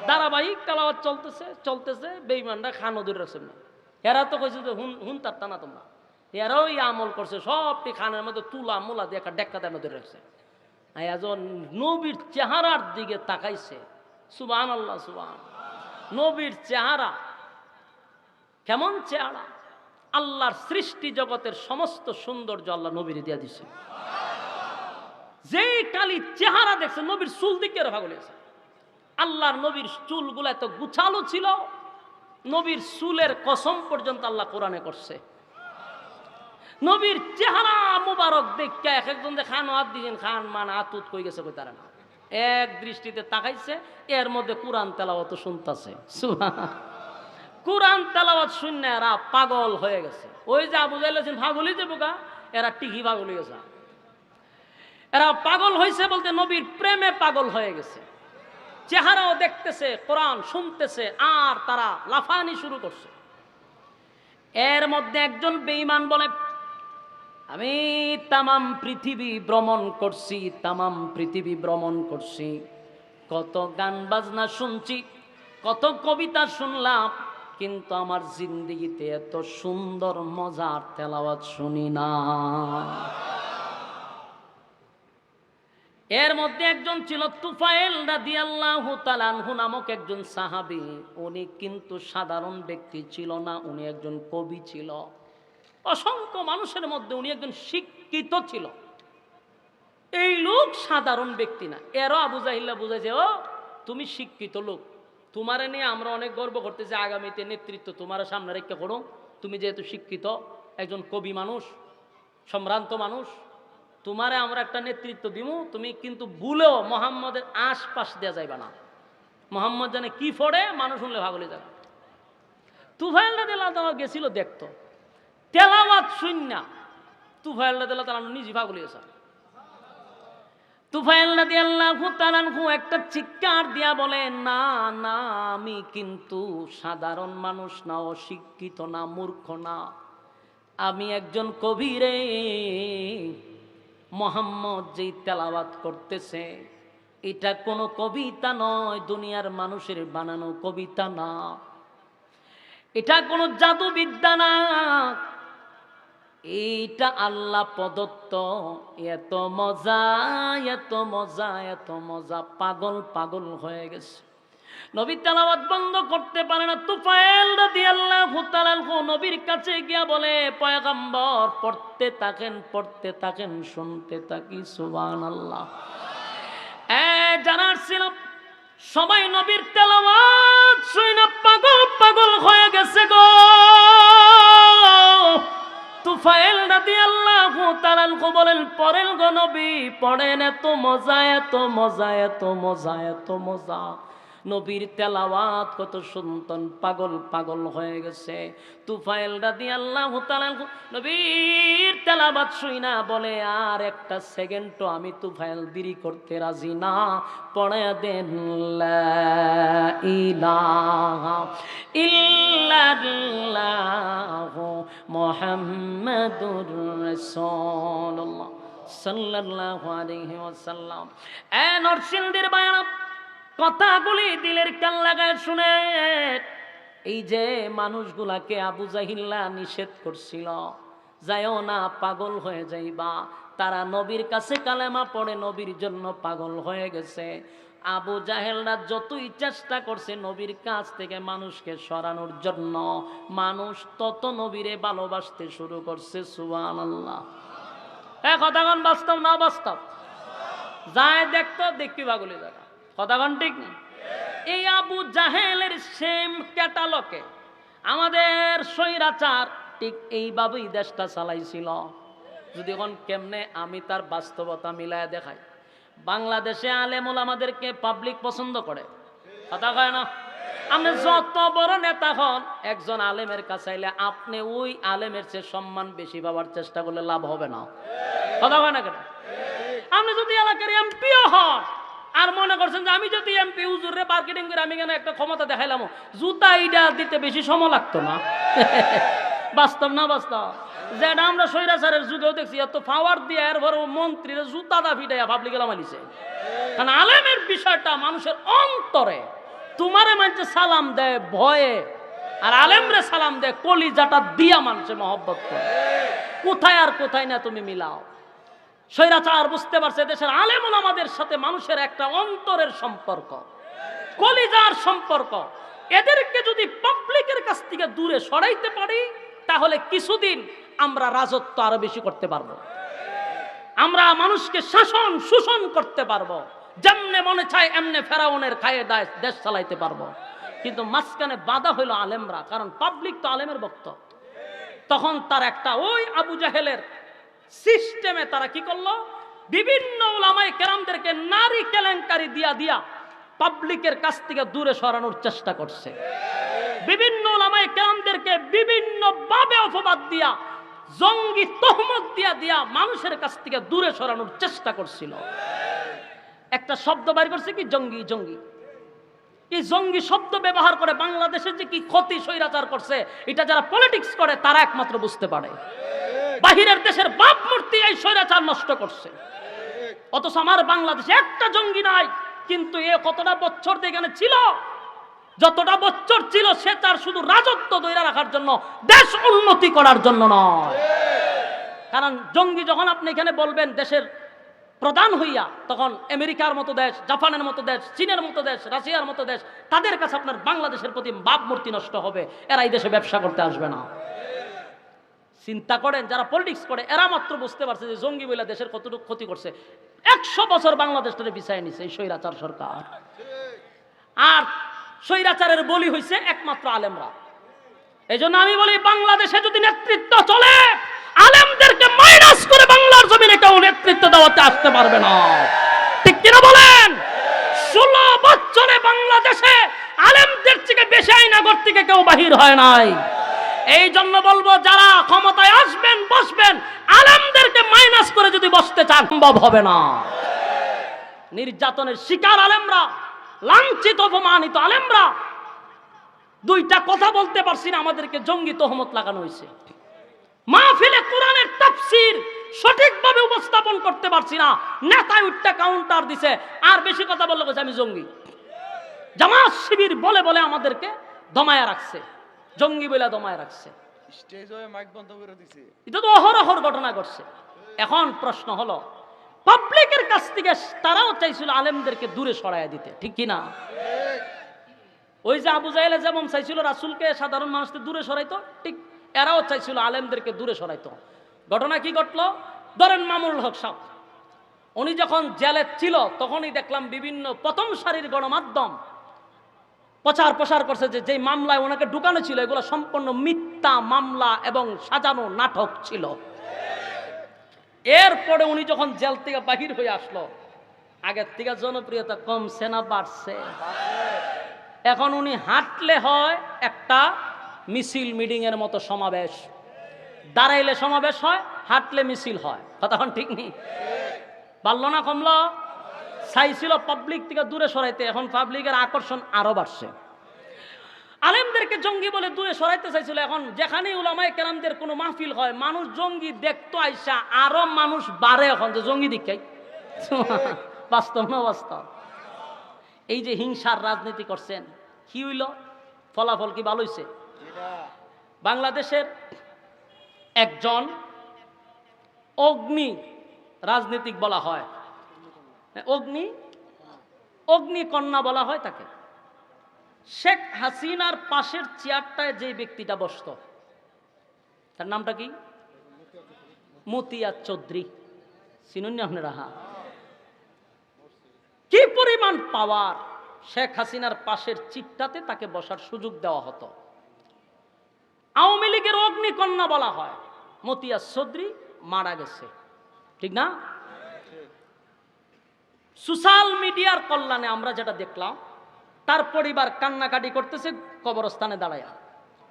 ধারাবাহিক তেলাওয়াত চলতেছে বেঈমানরা খানো ধরে রাখছে না। এরা তো কইছে যে হুন তারতা না তোমরা, এরাও এই আমল করছে, সবটি খানের মধ্যে তুলা মুলা দিয়ে একটা ডেক্কা দেন ধরে রাখছে। এজন নবীর চেহারার দিকে তাকাইছে, সুবহানাল্লাহ সুবহান। নবীর চেহারা কেমন চেহারা! আল্লাহর সৃষ্টি জগতের সমস্ত সৌন্দর্য আল্লাহ নবীর দিয়া দিছে। যেই কালি চেহারা দেখছে, নবীর চুল দিকে রাখা গেছে। আল্লাহর নবীর চুলগুলো এত গুছালো ছিল, নবীর চুলের কসম পর্যন্ত আল্লাহ কোরআনে করছে। নবীর চেহারা মুবারক দেখে এক একজন যে খান হাত দিয়েছেন, খান মান আতুত কই গেছে কই তারা না, এক দৃষ্টিতে তাকাইছে, এর মধ্যে কোরআন তেলাওয়াত শুনতাছে। কোরআন তেলাওয়াত শুনে এরা পাগল হয়ে গেছে। ওই যে আবু জাহেল আছেন পাগলই যে বোকা, এরা টিকি পাগল হয়ে গেছে। এরা পাগল হয়েছে বলতে নবীর প্রেমে পাগল হয়ে গেছে। চেহারাও দেখতেছে, কোরআন শুনতেছে, আর তারা লাফানি শুরু করছে। এর মধ্যে একজন বেঈমান বলে, আমি তামাম পৃথিবী ভ্রমণ করছি, তামাম পৃথিবী ভ্রমণ করছি, কত গান বাজনা শুনছি, কত কবিতা শুনলাম, কিন্তু আমার জিন্দেগিতে এত সুন্দর মজার তেলাওয়াত শুনি না। এর মধ্যে একজন ছিল তুফাইল রাদিয়াল্লাহু তাআলা আনহু নামক একজন সাহাবী। উনি কিন্তু সাধারণ ব্যক্তি ছিল না, উনি একজন কবি ছিল। অসংখ্য মানুষের মধ্যে উনি একজন শিক্ষিত ছিল। এই লোক সাধারণ ব্যক্তি না। এরও আবু জাহিল্লা বুঝাইছে, ও তুমি শিক্ষিত লোক, তোমারে নিয়ে আমরা অনেক গর্ব করতেছি, আগামীতে নেতৃত্ব তোমার সামনে রেখে করো, তুমি যেহেতু শিক্ষিত, একজন কবি মানুষ, সম্ভ্রান্ত মানুষ, তোমারে আমরা একটা নেতৃত্ব দিব, তুমি কিন্তু ভুলেও মোহাম্মদের আশপাশ দেওয়া যাইবা না। মোহাম্মদ জানে কি পড়ে, মানুষ শুনলে ভাগলে যাবে। তুফাইল রাদিয়াল্লাহু তাআলা গেছিল দেখতো, তেলাওয়াত শুননা তুফাইল রাদিয়াল্লাহু তাআলা নিজে ভাগলে গেছে। তুফাইল রাদিয়াল্লাহু তাআলা একটা চিৎকার দিয়া বলে, না না, আমি কিন্তু সাধারণ মানুষ না, অশিক্ষিত না, মূর্খ না, আমি একজন কবি রে। মোহাম্মদ যেই তেলাওয়াত করতেছে এটা কোনো কবিতা নয়, দুনিয়ার মানুষের বানানো কবিতা না, এটা কোনো জাদুবিদ্যা না, এইটা আল্লাহ প্রদত্ত। এত মজা, এত মজা, এত মজা, পাগল পাগল হয়ে গেছে। নবী তেলাওয়াত বন্ধ করতে পারে না। তুফাইল রাদিয়াল্লাহু তাআলা নবীর কাছে গিয়া বলে, পয়গম্বর পড়তে থাকেন, শুনতে থাকি। সুবহানাল্লাহ। যারা ছিল সবাই নবীর তেলাওয়াত শুনে পাগল পাগল হয়ে গেছে গো। তুফাইল রাদিয়াল্লাহু তাআলা বলেন, পড়েন গো নবী, পড়েন, এত মজা, এত মজা, এত মজা, এত মজা। নবীর তেলাওয়াত কত শুনতেন, পাগল পাগল হয়ে গেছে। তুফাইল রাদিয়াল্লাহু তাআলা নবীর তেলাওয়াত শুইনা বলে, আর একটা সেকেন্ডও আমি তুফাইল দেরি করতে রাজি না, পড়ে দেন লা ইলাহা ইল্লাল্লাহু মুহাম্মাদুর রাসূলুল্লাহ সাল্লাল্লাহু আলাইহি ওয়াসাল্লাম। নরসিংদীর বায়ান কথাগুলি দিলের কান লাগায় শুনে, এই যে মানুষগুলাকে আবু জাহিল্লা নিষেধ করছিল, যাইও না, পাগল হয়ে যাইবা, তারা নবীর কাছে কালেমা পড়ে নবীর জন্য পাগল হয়ে গেছে। আবু জাহেলরা যতই চেষ্টা করছে নবীর কাছ থেকে মানুষকে সরানোর জন্য, মানুষ তত নবীরে ভালোবাসতে শুরু করছে। সুবহানাল্লাহ। কথাগণ বাস্তব না বাস্তব? যায় দেখতো দেখবি পাগলি জায়গা। কথাগণ ঠিক না? এই আবু জাহেলের সেম ক্যাটালকে আমাদের স্বৈরাচার ঠিক এইভাবেই দেশটা চালাইছিল। যদি এখন কেমনে আমি তার বাস্তবতা মিলায় দেখাই। বাংলাদেশে আলেম ওলামাদেরকে পাবলিক পছন্দ করে, কথা কয় না? আপনি যত বড় নেতা হন, একজন আলেমের কাছে আইলে আপনি ওই আলেমের চেয়ে সম্মান বেশি পাওয়ার চেষ্টা করলে লাভ হবে না, কথা কয় না কেন? আপনি যদি এলাকার এমপিও হন আর মনে করছেন যে আমি যদি এমপি হুজুরে মার্কেটিং করে আমি কেন একটা ক্ষমতা দেখাইলাম, জুতা ইডা দিতে বেশি সময় লাগতো না। বাস্তব না বাস্তব? যেটা আমরা স্বৈরাচারের যুগেও দেখছি, এত পাওয়ার দিয়ে এর বড় মন্ত্রীরা জুতাটা ফিটাইয়া পাবলিক মানিছে। কারণ আলেমের বিষয়টা মানুষের অন্তরে। তোমারে মানছে সালাম দেয় ভয়ে, আর আলেমরে সালাম দেয় কলিজাটা দিয়া মানুষের মহব্বত করে। কোথায় আর কোথায় না তুমি মিলাও। স্বৈরাচার বুঝতে পারছে দেশের আলেম ওলামাদের সাথে মানুষের একটা অন্তরের সম্পর্ক, কলিজার সম্পর্ক। এদেরকে যদি পাবলিকের কাছ থেকে দূরে সরাইতে পারি তাহলে কিছুদিন আমরা রাজত্ব আরো বেশি করতে পারবো, আমরা মানুষকে শাসন শোষণ করতে পারবো, যেমনে মনে চায় এমনে ফেরাউনের খায়ে দায় দেশ চালাইতে পারবো। কিন্তু মাঝখানে বাধা হইল আলেমরা, কারণ পাবলিক তো আলেমের ভক্ত। তখন তার একটা ওই আবু জাহেলের সিস্টেমে তারা কি করলো, বিভিন্ন উলামায়ে কেরামদেরকে নারী কেলেঙ্কারি দিয়া দিয়া পাবলিকের কাছ থেকে দূরে সরানোর চেষ্টা করছে। বিভিন্ন উলামায়ে কেরামদেরকে বিভিন্ন ভাবে অপবাদ দিয়া, জঙ্গি তহমত দিয়া দিয়া মানুষের কাছ থেকে দূরে সরানোর চেষ্টা করছিল। একটা শব্দ বাইর করছে কি, জঙ্গি। জঙ্গি, এই জঙ্গি শব্দ ব্যবহার করে বাংলাদেশে যে কি ক্ষতি স্বৈরাচার করছে, এটা যারা পলিটিক্স করে তারা একমাত্র বুঝতে পারে। বাহিরের দেশের বাপ মূর্তি এই স্বৈরাচার নষ্ট করছে, অথচ আমার বাংলাদেশে একটা জঙ্গি নাই। কিন্তু এ কতটা বছর এখানে ছিল, যতটা বছর ছিল সে তার শুধু রাজত্ব ধরে রাখার জন্য, দেশ উন্নতি করার জন্য নয়। কারণ জঙ্গি যখন আপনি এখানে বলবেন দেশের প্রধান হইয়া, তখন আমেরিকার মতো দেশ, জাপানের মতো দেশ, চীনের মতো দেশ, রাশিয়ার মতো দেশ, তাদের কাছে আপনার বাংলাদেশের প্রতি ভাবমূর্তি নষ্ট হবে। এরা এই দেশে ব্যবসা করতে আসবে না। চিন্তা করেন, যারা পলিটিক্স করে এরা মাত্র বুঝতে পারছে যে জঙ্গি বলে দেশের কতটুকু ক্ষতি করছে। 100 বছর বাংলাদেশটারে বিছায় নিছে এই স্বৈরাচার সরকার। আর স্বৈরাচারের বলি হইছে একমাত্র আলেমরা। এই জন্য আমি বলি, বাংলাদেশে যদি নেতৃত্ব চলে, আলেমদেরকে মাইনাস করে বাংলার জমিনে কেউ নেতৃত্ব দেওয়াতে আসতে পারবে না, ঠিক কিনা বলেন? 16 বছরে বাংলাদেশে আলেমদের থেকে বেশি আইনাগর থেকে কেউ বাহির হয় নাই। এই জন্য বলবো, যারা ক্ষমতায় আসবেন বসবেন, আলেমদেরকে মাইনাস করে যদি বসতে চান সম্ভব হবে না। নির্যাতনের শিকার আলেমরা, লাঞ্ছিত অপমানিত আলেমরা, দুইটা কথা বলতে পারছি না, আমাদেরকে জঙ্গি তহমত লাগানো হয়েছে। মাহফিলে কোরআনের তাফসীর সঠিকভাবে উপস্থাপন করতে পারছি না, নেতায় উঠটা কাউন্টার দিছে, আর বেশি কথা বললে আমি জঙ্গি। জামাত শিবির বলে বলে আমাদেরকে দমায়া রাখছে, জঙ্গি বলে দমায় রাখছে। স্টেজ হয়ে মাইক বন্ধ করে দিছে। এটা তো অহরহর ঘটনা ঘটছে। এখন প্রশ্ন হলো, পাবলিকের কাছ থেকে তারাও চাইছিল আলেমদেরকে দূরে সরাইয়া দিতে, ঠিক কিনা? ওই যে আবু জাহেল যেমন চাইছিল রাসূলকে সাধারণ মানুষদের দূরে সরাইতো, ঠিক এরাও চাইছিল আলেমদেরকে দূরে সরাইতো। ঘটনা কি ঘটলো? ধরেন মামুনুল হক সাহেব, উনি যখন জেলে ছিল তখনই দেখলাম বিভিন্ন প্রথম সারির গণমাধ্যম প্রচার প্রসার করছে যে যেই মামলায় ওনাকে ঢুকানো ছিল এগুলো সম্পূর্ণ মিথ্যা মামলা এবং সাজানো নাটক ছিল। এরপরে উনি যখন জেল থেকে বাহির হয়ে আসলো, আগের থেকে জনপ্রিয়তা কমছে না বাড়ছে? এখন উনি হাঁটলে হয় একটা মিছিল মিটিং এর মতো সমাবেশ, দাঁড়াইলে সমাবেশ হয়, হাঁটলে মিছিল হয়। কথা ঠিক নেই? বাড়লো না কমলো? চাইছিল পাবলিক থেকে দূরে সরাইতে, এখন পাবলিকের আকর্ষণ আরো বাড়ছে। আলেমদেরকে জঙ্গি বলে দূরে সরাইতে চাইছিল, এখন যেখানে উলামায়ে কেরামদের কোনো মাহফিল হয় মানুষ জঙ্গি দেখতো আইসা আরো মানুষ বাড়ে, এখন যে জঙ্গি দীক্ষায়। বাস্তব না বাস্তব? এই যে হিংসার রাজনীতি করছেন, কি হইল? ফলাফল কি ভালো হইছে? বাংলাদেশের একজন অগ্নি রাজনীতিক বলা হয়, অগ্নিকন্যা বলা হয় তাকে। শেখ হাসিনার পাশের চেয়ারটায় যে ব্যক্তিটা বসত, তার নামটা কি? মতিয়া চৌধুরী। চিনুন আপনারা? কি পরিমাণ পাওয়ার! শেখ হাসিনার পাশের চিটটাতে তাকে বসার সুযোগ দেওয়া হতো। আওয়ামী লীগের অগ্নিকন্যা বলা হয়। মতিয়া চৌধুরী মারা গেছে, ঠিক না? সোশ্যাল মিডিয়ার কল্যাণে আমরা যেটা দেখলাম, তার পরিবার কান্নাকাটি করতেছে কবরস্থানে দাঁড়ায়,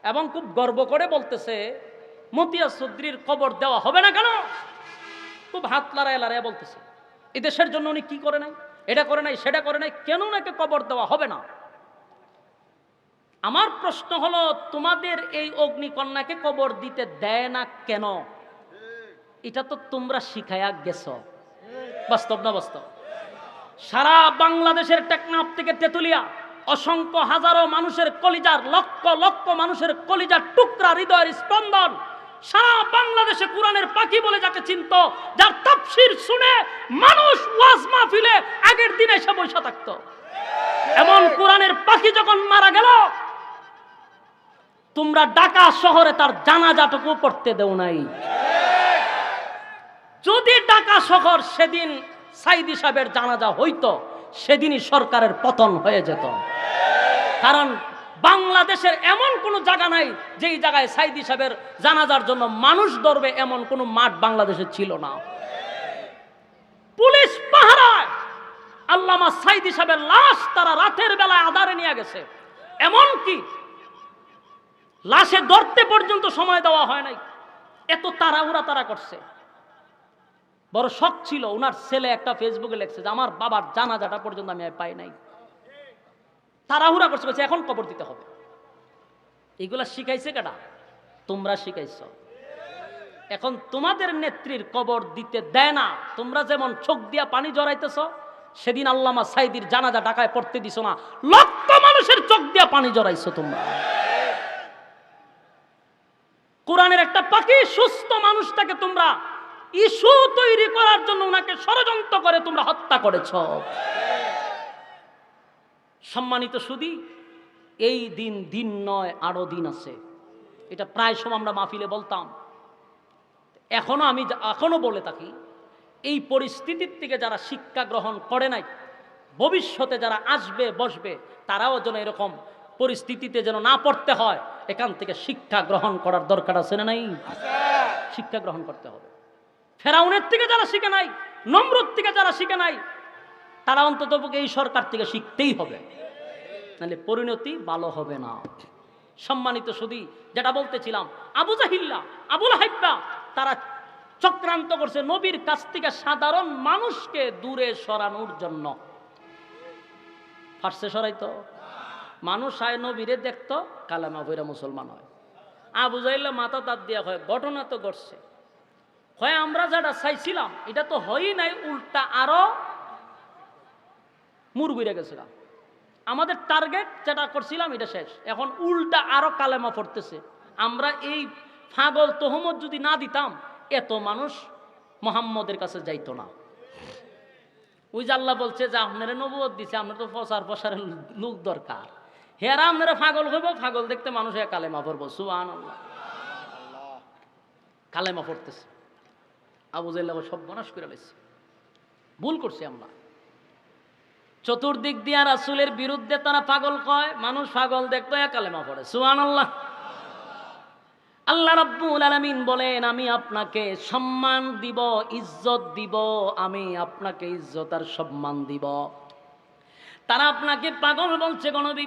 এবং খুব গর্ব করে বলতেছে মতিয়া চৌধুরীর কবর দেওয়া হবে না কেন? খুব হাত লড়াইয়া বলতেছে এই দেশের জন্য উনি কি করে নাই, এটা করে নাই, সেটা করে নাই, কেন নাকি কবর দেওয়া হবে না? আমার প্রশ্ন হলো, তোমাদের এই অগ্নিকন্যাকে কবর দিতে দেয় না কেন? এটা তো তোমরা শিখায়া গেছ। বাস্তব না বাস্তব? সারা বাংলাদেশের টেকনাফ থেকে তেতুলিয়া অসংখ্য হাজারো মানুষের কলিজার, লক্ষ লক্ষ মানুষের কলিজার টুকরা, হৃদয়ের স্পন্দন, সারা বাংলাদেশে কোরআনের পাখি বলে যাকে চিনত, যার তাফসীর শুনে মানুষ ওয়াজ মাহফিলে আগের দিন এসে বসে থাকতো, এমন কোরআনের পাখি যখন মারা গেল, তোমরা ঢাকা শহরে তার জানাজাটুকু পড়তে দেও নাই। যদি ঢাকা শহর সেদিন সাইদি সাহেবের জানাজা হইতো, সেদিনই সরকারের পতন হয়ে যেত। কারণ বাংলাদেশের এমন কোনো জায়গা নাই যেই জায়গায় সাইদি সাহেবের জানাজার জন্য মানুষ ধরবে, এমন কোনো মাঠ বাংলাদেশে ছিল না। পুলিশ পাহারায় আল্লামা সাইদি সাহেবের লাশ তারা রাতের বেলায় আধারে নিয়ে গেছে, এমনকি লাশে ধরতে পর্যন্ত সময় দেওয়া হয় নাই, এত তাড়াহুড়া তারা করছে। বড় শখ ছিল, ওনার ছেলে একটা ফেসবুকে লিখছে যে আমার বাবার জানাজাটা পর্যন্ত আমি পাই নাই, তাড়াহুড়া করছে, বলছে এখন কবর দিতে হবে। এগুলা শিখাইছে কেডা? তোমরা শিখাইছ। এখন তোমাদের নেত্রীর কবর দিতে দেয় না। তোমরা যেমন চোখ দিয়া পানি জড়াইতেছ, সেদিন আল্লামা সাইদির জানাজা ঢাকায় পড়তে দিছ না, লক্ষ মানুষের চোখ দিয়া পানি জড়াইছো তোমরা। কোরআনের একটা পাখি সুস্থ মানুষটাকে তোমরা ইস্যু তৈরি করার জন্য ওনাকে ষড়যন্ত্র করে তোমরা হত্যা করেছ। সম্মানিত সুধী, এই দিন দিন নয়, আরো দিন আছে। এটা প্রায় সময় আমরা মাহফিলে বলতাম, এখনো বলে থাকি, এই পরিস্থিতির থেকে যারা শিক্ষা গ্রহণ করে নাই, ভবিষ্যতে যারা আসবে বসবে, তারাও যেন এরকম পরিস্থিতিতে যেন না পড়তে হয়, এখান থেকে শিক্ষা গ্রহণ করার দরকার আছে না নাই? শিক্ষা গ্রহণ করতে হবে। ফেরাউনের থেকে যারা শিখে নাই, নমরুদ থেকে যারা শিখে নাই, তারা অন্তত এই সরকার থেকে শিখতেই হবে, নাহলে পরিণতি ভালো হবে না। সম্মানিত সুধী, যেটা বলতেছিলাম, আবু জাহিল্লা, আবুল হাইব্বা, তারা চক্রান্ত করছে নবীর কাছ থেকে সাধারণ মানুষকে দূরে সরানোর জন্য। ফার্সে সরাইতো মানুষ আয় নবীরে দেখতো, কালেমা পড়ে মুসলমান হয়। আবু জাহিল্লা মাথা তার দিয়া হয়, ঘটনা তো ঘটছে, হয় আমরা যেটা চাইছিলাম এটা তো হয়ই নাই, উল্টা আরো মুরগিরে গেছিলাম। আমাদের টার্গেট যেটা করছিলাম এটা শেষ, এখন উল্টা আরো কালেমা পড়তেছে। আমরা এই পাগল তহমত যদি না দিতাম, এত মানুষ মুহাম্মদের কাছে যাইতো না। ওই যে আল্লাহ বলছে যে আপনারা নবুয়ত দিছে, আপনার তো প্রসারের লোক দরকার, হেরা আপনারা পাগল হইব, পাগল দেখতে মানুষ কালেমা পড়বো। সুবহানাল্লাহ, কালেমা পড়তেছে। আবু জাহেল সব বনাশ করে লাইছে, ভুল করছি আমরা। চতুর্দিক দিয়া রাসূলের বিরুদ্ধে তারা পাগল কয়, মানুষ পাগল দেখতো কালেমা পড়ে। সুবহানাল্লাহ। আল্লাহ রাব্বুল আলামিন বলেন, আমি আপনাকে সম্মান দিব, ইজ্জত দিব, আমি আপনাকে ইজ্জত আর সম্মান দিব। তারা আপনাকে পাগল বলছে গণবী,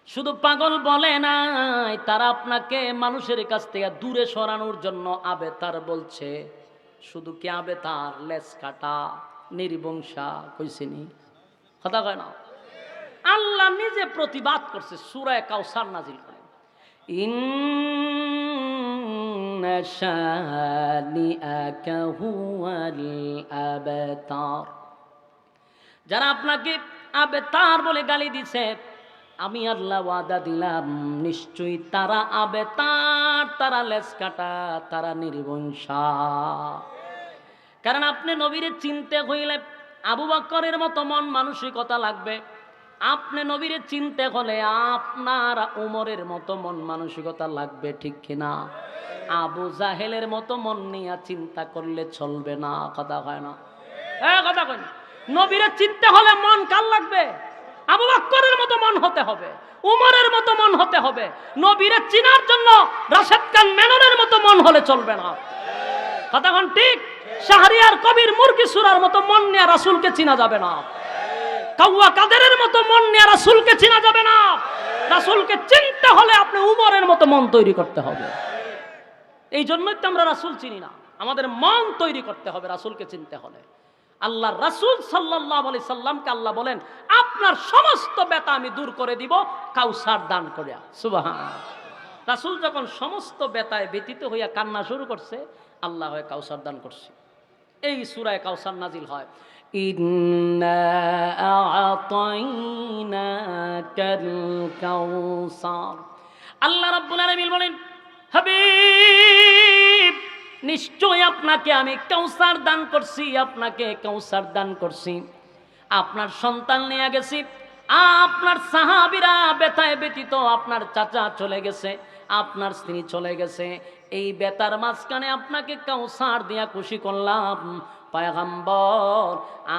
শুধু পাগল বলে নাই, তারা আপনাকে মানুষের কাছ থেকে দূরে সরানোর জন্য আবেতার বলছে। শুধু কি আবেতার, লেজ কাটা, নির্বংশা কইছেনি, কথা কয় না। আল্লাহ নিজে প্রতিবাদ করছে, সূরা কাউসার নাজিল করেন, ইন্না শানিআকা হুয়াল আবতার। যারা আপনাকে আবেতার বলে গালি দিছে, আমি আল্লাহ ওয়াদা দিলাম নিশ্চয়ই তারা আবেতার, তারা লেজ কাটা, তারা নির্বংশা। কারণ আপনি নবীরে চিনতে হইলে আবু বকরের মতো মন মানসিকতা লাগবে, আপনি নবীরে চিনতে হলে আপনার উমরের মতো মন মানসিকতা লাগবে, ঠিক কিনা? আবু জাহেলের মতো মন নিয়ে চিন্তা করলে চলবে না, কথা হয় না? হ্যাঁ, কথা কই না। নবীরে চিনতে হলে মন কার লাগবে? আবু বকরের মতো মন হতে হবে, উমরের মতো মন হতে হবে। নবীরে চিনার জন্য রাশেদ খান মেননের মতো মন হলে চলবে না, কথা কোন ঠিক? শাহরিয়ার কবির মুরগি সুরার মতো মন নিয়ে রাসূলকে চিনা যাবে না, কাউয়া কাদেরের মতো মন নিয়ে রাসূলকে চিনা যাবে না। রাসূলকে চিনতে হলে আপনি উমরের মতো মন তৈরি করতে হবে। এই জন্যই তো আমরা রাসূল চিনি না, আমাদের মন তৈরি করতে হবে রাসূলকে চিনতে হলে। আল্লাহ রাসূল সাল্লাল্লাহু আলাইহি সাল্লামকে আল্লাহ বলেন, আপনার সমস্ত ব্যথা আমি দূর করে দিব কাউসার দান করিয়া। সুবহানাল্লাহ। রাসূল যখন সমস্ত ব্যথায় ব্যতীত হইয়া কান্না শুরু করছে, আল্লাহ হয় কাউসার দান করছে। এই সূরায়ে কাউসার নাজিল হয়, ইন্না আ'তাইনাকাল কাউসার। আল্লাহ রাব্বুল আলামিন বলেন, হাবিব নিশ্চয় আপনাকে আমি কাউসার দান করছি, আপনাকে কাউসার দান করছি। আপনার সন্তান নিয়ে গেছি, আপনার সাহাবীরা ব্যথায় ব্যতীত, আপনার চাচা চলে গেছে, আপনার স্ত্রী চলে গেছে, এই বেতার মাঝখানে আপনাকে কাউসার দিয়া খুশি করলাম। পয়গম্বর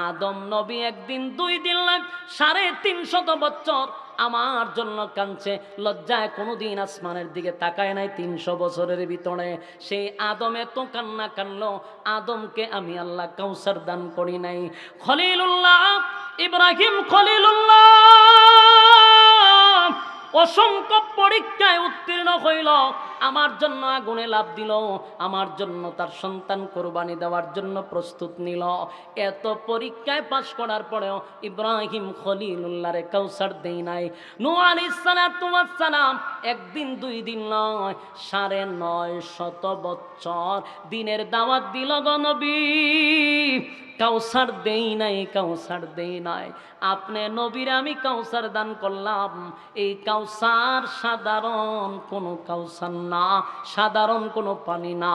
আদম নবী একদিন 2 দিন নয় 350 বছর আমার জন্য কাঁদছে, লজ্জায় কোনোদিন আসমানের দিকে তাকায় নাই। 300 বছরের ভিতরে সেই আদমে তো কান্না কানলো, আদমকে আমি আল্লাহ কাউসার দান করি নাই। খলিলুল্লাহ ইব্রাহিম খলিলুল্লাহ অসংখ্য পরীক্ষায় উত্তীর্ণ হইল, আমার জন্য আগুনে লাফ দিল, আমার জন্য তার সন্তান কোরবানি দেওয়ার জন্য প্রস্তুত নিল। এত পরীক্ষায় পাশ করার পরেও ইব্রাহিম খলিলুল্লাহরে কাউসার দেই নাই। নূহ আলাইহিস সালাতু ওয়াস সালাম একদিন 2 দিন নয় 950 বছর দিনের দাওয়াত দিল গো নবী, কাউসার দেই নাই, কাউসার দেই নাই। আপনি নবীর আমি কাউসার দান করলাম। এই কাউসার সাধারণ কোনো কাউসার না, সাধারণ কোনো পানি না।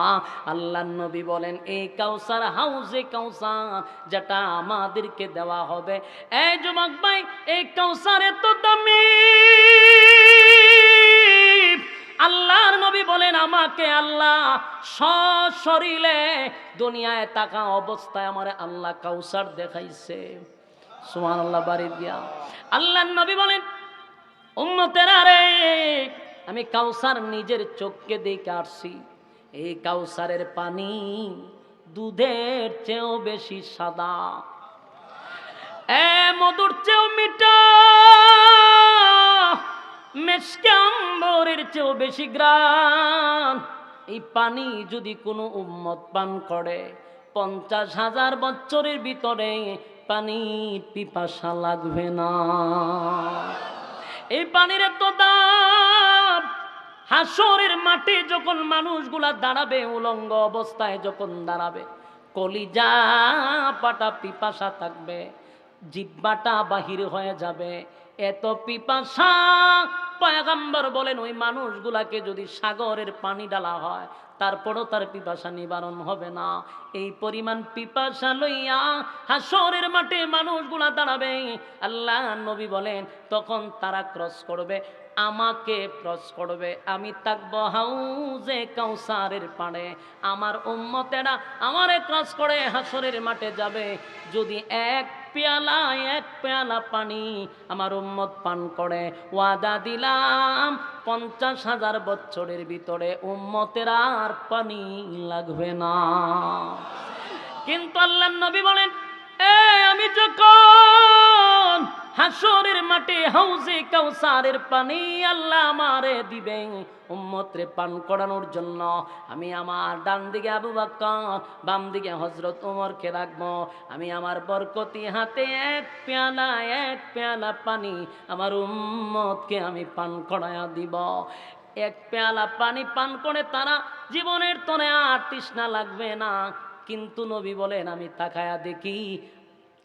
আল্লাহর নবী বলেন, এই কাউসার হাউজে কাউসার যেটা আমাদেরকে দেওয়া হবে। এই যুবক ভাই, এই কাউসার এত দামি, আল্লাহর নবী বলেন, আমাকে আল্লাহ সশরীরে দুনিয়ায় থাকা অবস্থায় আমারে আল্লাহ কাউসার দেখাইছে। সুবহানাল্লাহ। বাড়ি দিয়া আল্লাহর নবী বলেন, উম্মতেরা রে, আমি কাউসার নিজের চোখকে দেখে আসছি। এই কাউসারের পানি দুধের চেয়েও বেশি সাদা, মধুর চেয়েও মিঠা, মেশকে আম্বরের চেয়েও বেশি গ্রান। এই পানি যদি কোনো উম্মত পান করে 50,000 বছরের ভিতরে পানির পিপাসা লাগবে না। এই পানির এত দাম, হাসরের মাঠে যখন মানুষগুলা দাঁড়াবে, উলঙ্গ অবস্থায় যখন দাঁড়াবে, কলিজা পাটা পিপাসা থাকবে, জিহ্বাটা বাহির হয়ে যাবে, এত পিপাসা। পয়গম্বর বলেন, ওই মানুষগুলাকে যদি সাগরের পানি ডালা হয় তারপরও তার পিপাসা নিবারণ হবে না। এই পরিমাণ পিপাসা লইয়া হাসরের মাঠে মানুষগুলা দাঁড়াবে। আল্লাহ নবী বলেন, তখন তারা ক্রস করবে, আমাকে ক্রস করবে, আমি থাকবো হাউজে কাউসারের পাড়ে। আমার উম্মতেরা আমারে ক্রস করে হাসরের মাঠে যাবে। যদি এক পেয়ালা পানি আমার উম্মত পান করে, ওয়াদা দিলাম 50,000 বছরের ভিতরে উম্মতের আর পানি লাগবে না। কিন্তু আল্লাহর নবী বলেন, আমি যখন হাসরের মাঠে হাউজে কাউসারের পানি আল্লাহ আমারে দিবেন উম্মতরে পান করানোর জন্য, আমি আমার ডান দিকে আবু বকর, বাম দিকে হযরত ওমরকে রাখবো। আমি আমার বরকতি হাতে এক পেয়ালা পানি আমার উম্মতকে আমি পান করায়া দিব। এক পেয়ালা পানি পান করে তারা জীবনের তরে আর তৃষ্ণা লাগবে না। কিন্তু নবী বলেন, আমি তাকায়া দেখি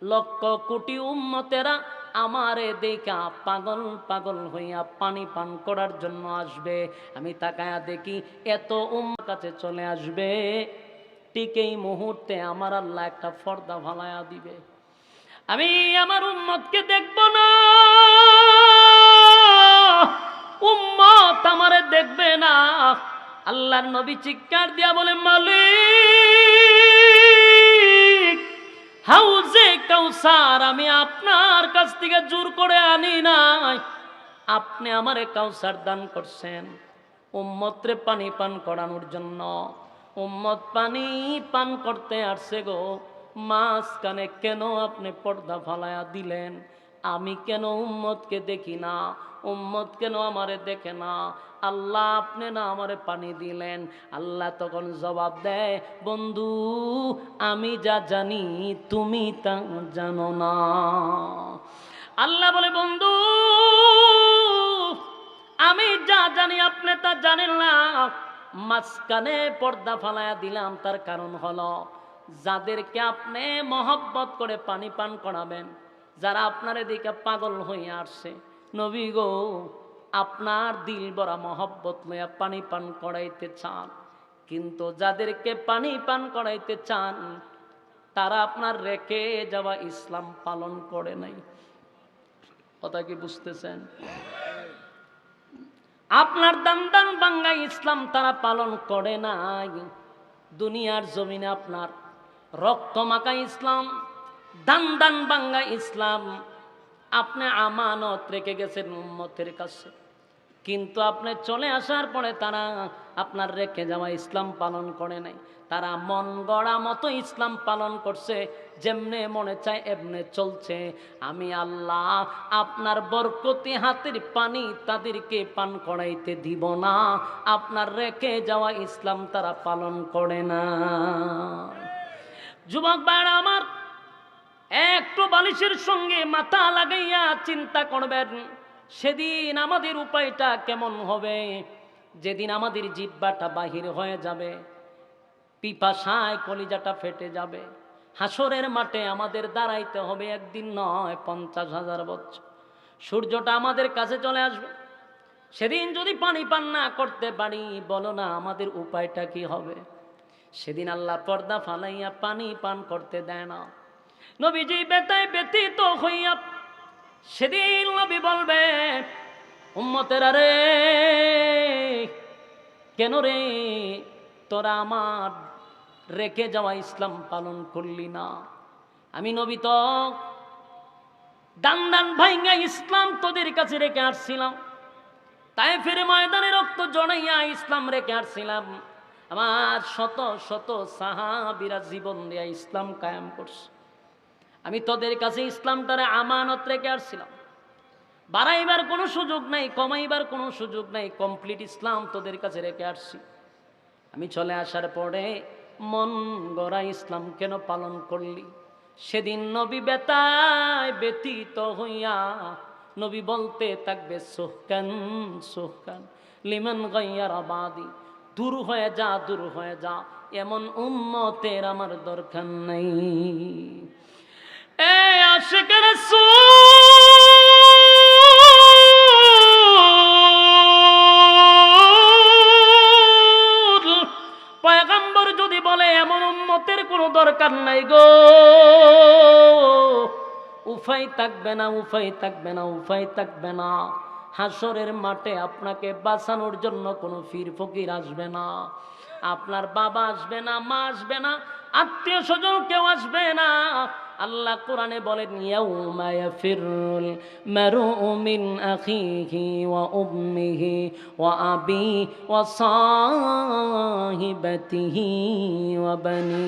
লক্ষ কোটি উম্মতেরা আমারে দেখা পাগল পাগল হইয়া পানি পান করার জন্য আসবে। আমি তাকায়া দেখি এত উম্মত কাছে চলে আসবে, ঠিক এই মুহূর্তে আমার আল্লাহ একটা পর্দা ফালায়া দিবে। আমি আমার উম্মতকে দেখব না, উম্মত আমারে দেখবে না। আল্লাহর নবী চিৎকার দিয়া বলে, মালিক, হাউজে কাউসার আমি আপনার কাছ থেকে জোর করে আনি নাই, আপনি আমারে কাউসার দান করছেন উম্মতরে পানি পান করানোর জন্য। উম্মত পানি পান করতে আসছে গো, মাঝখানে কেন আপনি পর্দা ফালায়া দিলেন? আমি কেন উম্মতকে দেখি না? উম্মত কেন আমারে দেখে না? আল্লাহ আপনি না আমারে পানি দিলেন। আল্লাহ তখন জবাব দেয়, বন্ধু আমি যা জানি তুমি তা জানো না। আল্লাহ বলে, বন্ধু আমি যা জানি আপনি তা জানেন না। মাঝখানে পর্দা ফালায়া দিলাম, তার কারণ হলো যাদেরকে আপনি মহব্বত করে পানি পান করাবেন, যারা আপনার এদিকে পাগল হয়ে আসছে, নবী গো আপনার দিল ভরা মহব্বত লইয়া পানি পান করাইতে চান, কিন্তু যাদেরকে পানি পান করাইতে চান তারা আপনার রেখে যাওয়া ইসলাম পালন করে নাই। কথা কি বুঝতেছেন? আপনার দান দান বাঙ্গা ইসলাম তারা পালন করে নাই। দুনিয়ার জমিনে আপনার রক্ত মাখা ইসলাম, দান দান বাঙ্গা ইসলাম আপনি আমানত রেখে গেছেন উম্মতের কাছে, কিন্তু আপনি চলে আসার পরে তারা আপনার রেখে যাওয়া ইসলাম পালন করে নাই। তারা মন গড়া মতো ইসলাম পালন করছে, যেমনে মনে চায় এমনে চলছে। আমি আল্লাহ আপনার বরকতি হাতের পানি তাদেরকে পান করাইতে দিব না। আপনার রেখে যাওয়া ইসলাম তারা পালন করে না। যুবক ভাইরা আমার, একটু বালিশের সঙ্গে মাথা লাগাইয়া চিন্তা করবেন, সেদিন আমাদের উপায়টা কেমন হবে? যেদিন আমাদের জিহ্বাটা বাহির হয়ে যাবে, পিপাসায় কলিজাটা ফেটে যাবে, হাসরের মাঠে আমাদের দাঁড়াইতে হবে একদিন নয় 50,000 বছর। সূর্যটা আমাদের কাছে চলে আসবে। সেদিন যদি পানি পান না করতে পারি, বলো না আমাদের উপায়টা কি হবে? সেদিন আল্লাহ পর্দা ফালাইয়া পানি পান করতে দেয় না। নবীজি বেতায় ব্যতীত হইয়া সেদিন নবী বলবে, উম্মতেরা রে, কেন রে তোরা আমার রেখে যাওয়া ইসলাম পালন করলি না? আমি নবী তো দান দান ভাইঙ্গা ইসলাম তোদের কাছে রেখে আসছিলাম, তাই ফিরে ময়দানে রক্ত জড়াইয়া ইসলাম রেখে আসছিলাম। আমার শত শত সাহাবীরা জীবন দিয়া ইসলাম কায়েম করছে। আমি তোদের কাছে ইসলামটারে আমানত রেখে আসছিলাম। বাড়াইবার কোনো সুযোগ নাই, কমাইবার কোনো সুযোগ নাই, কমপ্লিট ইসলাম তোদের কাছে রেখে আসছি। আমি চলে আসার পরে মন গড়া ইসলাম কেন পালন করলি? সেদিন নবী বেতায় ব্যতীত হইয়া নবী বলতে থাকবে, সুহকান সুহকান লিমান গায়্যারা বাদি, দূর হয়ে যা, দূর হয়ে যা, এমন উম্মতের আমার দরকার নাই। এ আশিক রাসূল পয়গম্বর যদি বলে এমন উম্মতের কোনো দরকার নাই গো, উপায় থাকবে না, উপায় থাকবে না, উপায় থাকবে না। হাসরের মাঠে আপনাকে বাঁচানোর জন্য কোনো পীর ফকির আসবে না, আপনার বাবা আসবে না, মা আসবে না, আত্মীয় স্বজন কেউ আসবে না। আল্লাহ কোরআনে বলেন, ইয়াউমা ইয়াফিরুল মারউ মিন আখিহি ওয়া উম্মিহি ওয়া আবি ওয়া সাহিবাতিহি ওয়া বানি।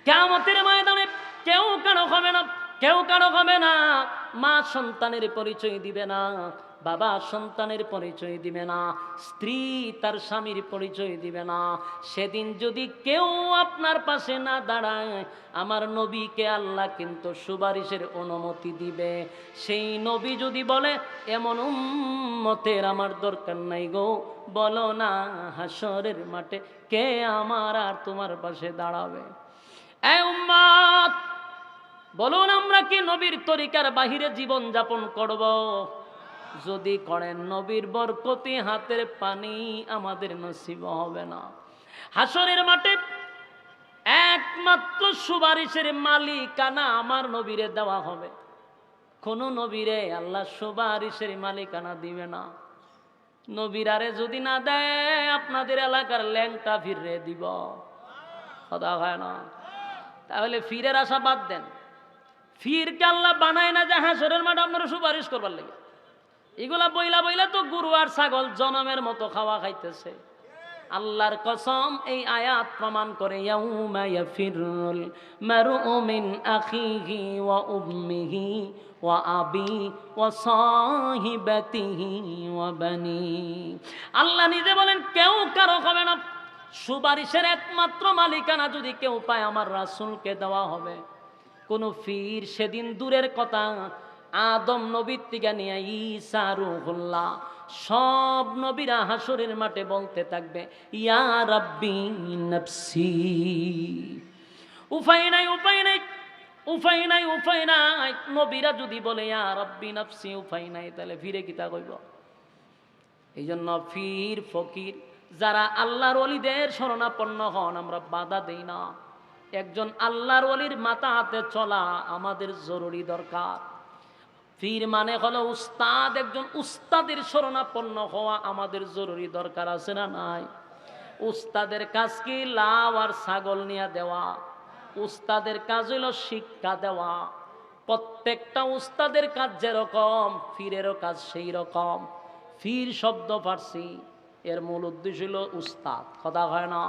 কিয়ামতের ময়দানে কেউ কারো হবে না, কেউ কারো হবে না। মা সন্তানের পরিচয় দিবে না, বাবা সন্তানের পরিচয় দিবে না, স্ত্রী তার স্বামীর পরিচয় দিবে না। সেদিন যদি কেউ আপনার পাশে না দাঁড়ায়, আমার নবীকে আল্লাহ কিন্তু সুপারিশের অনুমতি দিবে। সেই নবী যদি বলে এমন উম্মতের আমার দরকার নাই গো, বলো না হাসরের মাঠে কে আমার আর তোমার পাশে দাঁড়াবে? এ উম্মত, বলুন আমরা কি নবীর তরিকার বাহিরে জীবন যাপন করব? যদি করেন, নবীর বরকতি হাতের পানি আমাদের নসিব হবে না। হাসরের মাঠে একমাত্র সুপারিশের মালিকানা আমার নবীরে দেওয়া হবে। কোন নবীরে আল্লাহ সুপারিশের মালিকানা দিবে না। নবীরারে যদি না দেয় আপনাদের এলাকার ল্যাংটা ফিরে দিব, কথা হয় না। তাহলে ফিরের আশা বাদ দেন। ফিরকে আল্লাহ বানায় না যে হাসরের মাঠে আপনারা সুপারিশ করবার লাগে। এগুলা বইলা বইলা তো গরু আর ছাগল জনমের মতো খাওয়া খাইতেছে। আল্লাহর কসম এই আয়াত প্রমাণ করে, ইয়াউমা ইয়াফিরুল মারউ মিন আখিহি ওয়া উম্মিহি ওয়া আবি ওয়া সাহিবাতিহি ওয়া বানি। আল্লাহ নিজে বলেন কেউ কারো হবে না। সুপারিশের একমাত্র মালিকানা যদি কেউ পায় আমার রাসূলকে দেওয়া হবে। কোন ফির সেদিন দূরের কথা, আদম নবীর থেকে নিয়ে ঈসা রূহুল্লাহ সব নবীরা হাসরের মাঠে বলতে থাকবে, ইয়া রাব্বি নাফসি। উপায় নাই, উপায় নাই, উপায় নাই, উপায় নাই। নবীরা যদি বলে ইয়া রাব্বি নাফসি, উপায় নাই, তাহলে ফিরে কিতা কইব? এই জন্য ফির ফকির যারা আল্লাহর ওলিদের শরণাপন্ন হন, আমরা বাধা দেই না। একজন আল্লাহর ওলির মাথা হাতে চলা আমাদের জরুরি দরকার। ফির মানে হলো উস্তাদ, একজন উস্তাদের শরণাপন্ন হওয়া আমাদের জরুরি দরকার আছে না নাই? উস্তাদের কাজ কি? লাউ আর ছাগল নিয়ে দেওয়া। উস্তাদের কাজ হইল শিক্ষা দেওয়া। প্রত্যেকটা উস্তাদের কাজ যেরকম, ফিরেরও কাজ সেই রকম। ফির শব্দ ফার্সি, এর মূল উদ্দেশ্য হল উস্তাদ, কথা হয় না।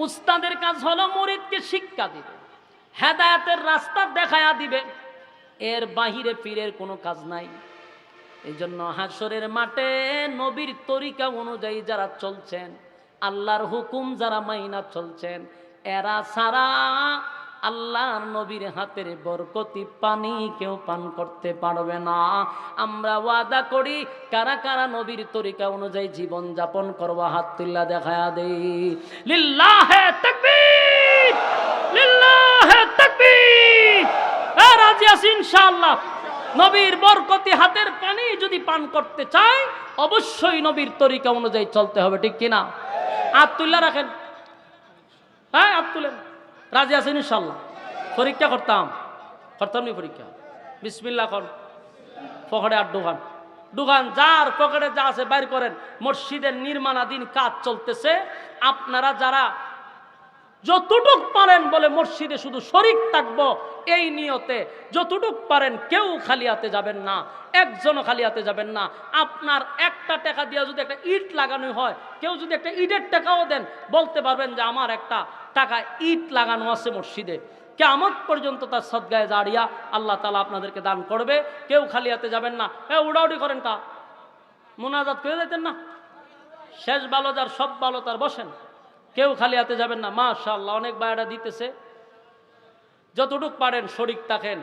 উস্তাদের কাজ হলো মুরিদকে শিক্ষা দিবে, হেদায়েতের রাস্তা দেখায়া দিবে, এর বাহিরে পীরের কোনো কাজ নাই। এই জন্য হাসরের মাঠে নবীর তরিকা অনুযায়ী যারা চলছেন, আল্লাহর হুকুম যারা মাইনা চলছেন, এরা ছাড়া আল্লাহর নবীর হাতের বরকতি পানি কেউ পান করতে পারবে না। আমরা ওয়াদা করি, কারা কারা নবীর তরিকা অনুযায়ী জীবন যাপন করব, হাত তুল্লা দেখায়া দেই। লিল্লাহে তাকবীর, লিল্লাহে তাকবীর। রাজি আছি ইনশাআল্লাহ। নবীর বরকতি হাতের পানি যদি পান করতে চাই, অবশ্যই নবীর তরিকা অনুযায়ী চলতে হবে, ঠিক কিনা? হাত তুল্লা রাখেন, হ্যাঁ হাত তুলেন। রাজি আছেন ইনশাআল্লাহ? পরীক্ষা করতাম নি পরীক্ষা? বিসমিল্লাহ কর। পকেটে আর দোকান যার পকেটে যা আছে বাইর করেন। মসজিদের নির্মাণাধীন কাজ চলতেছে, আপনারা যারা যতটুক পারেন বলে মসজিদে শুধু শরীক থাকবো এই নিয়তে যতটুক পারেন, কেউ খালি হাতে যাবেন না, একজনও খালি হাতে যাবেন না। আপনার একটা টাকা দিয়ে যদি একটা ইট লাগানো হয়, কেউ যদি একটা ইটের টাকাও দেন, বলতে পারবেন যে আমার একটা টাকা ইট লাগানো আছে মসজিদে। কিয়ামত পর্যন্ত তার সদগায়ে জারিয়া আল্লাহ তাআলা আপনাদেরকে দান করবে। কেউ খালি হাতে যাবেন না। উড়াউড়ি করেন কা? মুনাজাত করে দিতেন না? শেষ ভালো যার, সব ভালো তার, বসেন। কেউ খালি হাতে যাবেন না। মাশাআল্লাহ, অনেক বায়রা দিতেছে। যতটুক পারেন শরীক থাকেন।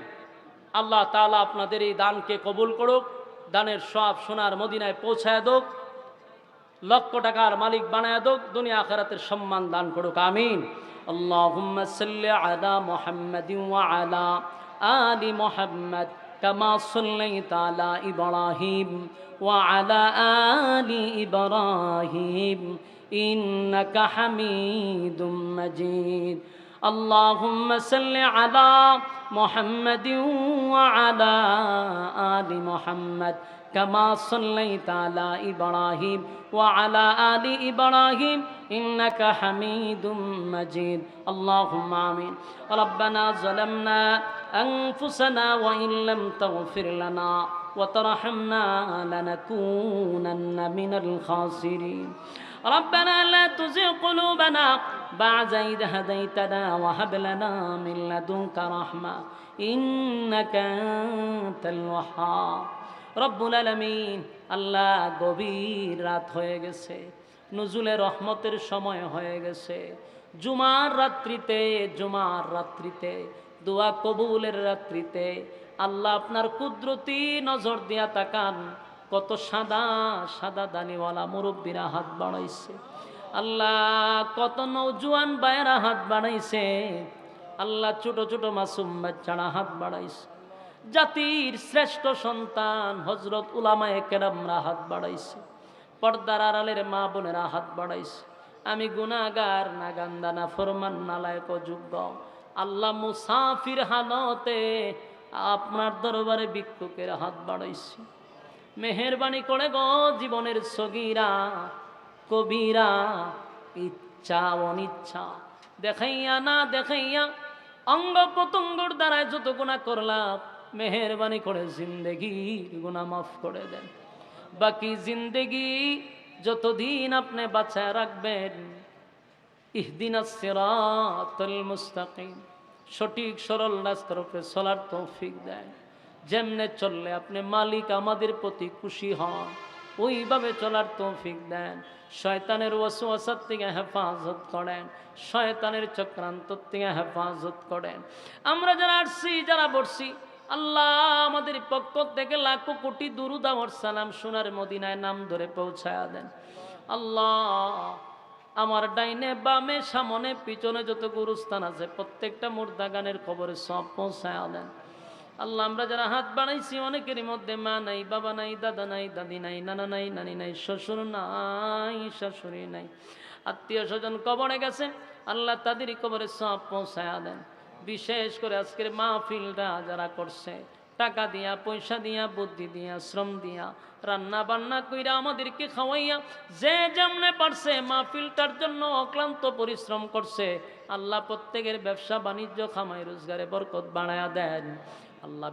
আল্লাহ তাআলা আপনাদের এই দানকে কবুল করুক, দানের সওয়াব সোনার মদিনায় পৌঁছায় দোক, লক্ষ টাকার মালিক বানায় দোক, দুনিয়া আখিরাতের সম্মান দান করুক, আমিন। আল্লাহুম্মা সাল্লি আলা মুহাম্মাদিন ওয়া আলা আলি মুহাম্মাদ কামা সাল্লাইতা আলা ইব্রাহিম ওয়া আলা আলি ইব্রাহিম ইন্নাকা হামিদুম মাজিদ। اللهم صل على محمد وعلى آل محمد كما صليت على إبراهيم وعلى آل إبراهيم إنك حميد مجيد. اللهم آمين. ربنا ظلمنا أنفسنا وإن لم تغفر لنا وترحمنا لنكونن من الخاسرين. ربنا لا تزغ قلوبنا بعد إذ هديتنا وهب لنا من لدنك رحمة إنك أنت الوهاب. রব্বুল আলামিন, আল্লাহ গভীর রাত হয়ে গেছে, নুজুলে রহমতের সময় হয়ে গেছে। জুমার রাত্রিতে দোয়া কবুলের রাত্রিতে আল্লাহ আপনার কুদরতি নজর দিয়া তাকান। কত সাদা সাদা দানিওয়ালা মুরব্বীরা হাত বাড়াইছে আল্লাহ, কত নওজোয়ান ভাইয়েরা হাত বাড়াইছে আল্লাহ, ছোট ছোট মাসুম বাচ্চারা হাত বাড়াইছে, জাতির শ্রেষ্ঠ সন্তান হযরত উলামায়ে কেরামরা হাত বাড়াইছে, পর্দার আড়ালের মা বোনেরা হাত বাড়াইছে। আমি গুনাহগার, না গান্দা, না ফরমান, না লায়ক যোগ্য। আল্লাহ মুসাফির হালতে আপনার দরবারে ভিক্ষুকের হাত বাড়াইছি, মেহেরবানি করে গো জীবনের সগীরা কবিরা ইচ্ছা অনিচ্ছা দেখাইয়া না দেখাইয়া অঙ্গ প্রত্যঙ্গর দ্বারায় যত গুনাহ করলাম, মেহেরবানি করে জিন্দেগির গুনাহ মাফ করে দেন। বাকি জিন্দেগি যতদিন আপনি বাঁচায় রাখবেন, ইহদিনাস সিরাতাল মুস্তাকিম, সঠিক সরল রাস্তার উপরে চলার তৌফিক দেন। যেমনে চললে আপনি মালিক আমাদের প্রতি খুশি হন, ওইভাবে চলার তৌফিক দেন। শয়তানের ওয়াসওয়াসার থেকে হেফাজত করেন, শয়তানের চক্রান্ত থেকে হেফাজত করেন। আমরা যারা আসছি, যারা বসছি, আল্লাহ আমাদের পক্ষ থেকে লাখো কোটি দুরূদ আর সালাম সোনার মদিনায় নাম ধরে পৌঁছায়া দেন। আল্লাহ আমার ডাইনে বামে সামনে পিছনে যত গুরুস্থান আছে প্রত্যেকটা মুর্দা গানের খবরে সব পৌঁছায়া দেন। আল্লাহ আমরা যারা হাত বাড়াইছি, অনেকেরই মধ্যে মা নাই, বাবা নাই, দাদা নাই, দাদি নাই, নানা নাই, নানি নাই, শ্বশুর নাই, শাশুড়ি নাই, আত্মীয় স্বজন কবরে গেছে, আল্লাহ তাদের কবরে সব পৌঁছায়া দেন। বিশেষ করে আজকের মাহফিলটা যারা করছে, টাকা দিয়া, পয়সা দিয়া, বুদ্ধি দিয়া, শ্রম দিয়া, রান্না বান্না কইরা আমাদেরকে খাওয়াইয়া, যে যেমনে পারছে মাহফিলটার জন্য অক্লান্ত পরিশ্রম করছে, আল্লাহ প্রত্যেকের ব্যবসা বাণিজ্য খামাই রোজগারে বরকত বাড়ায়া দেন। আল্লাহ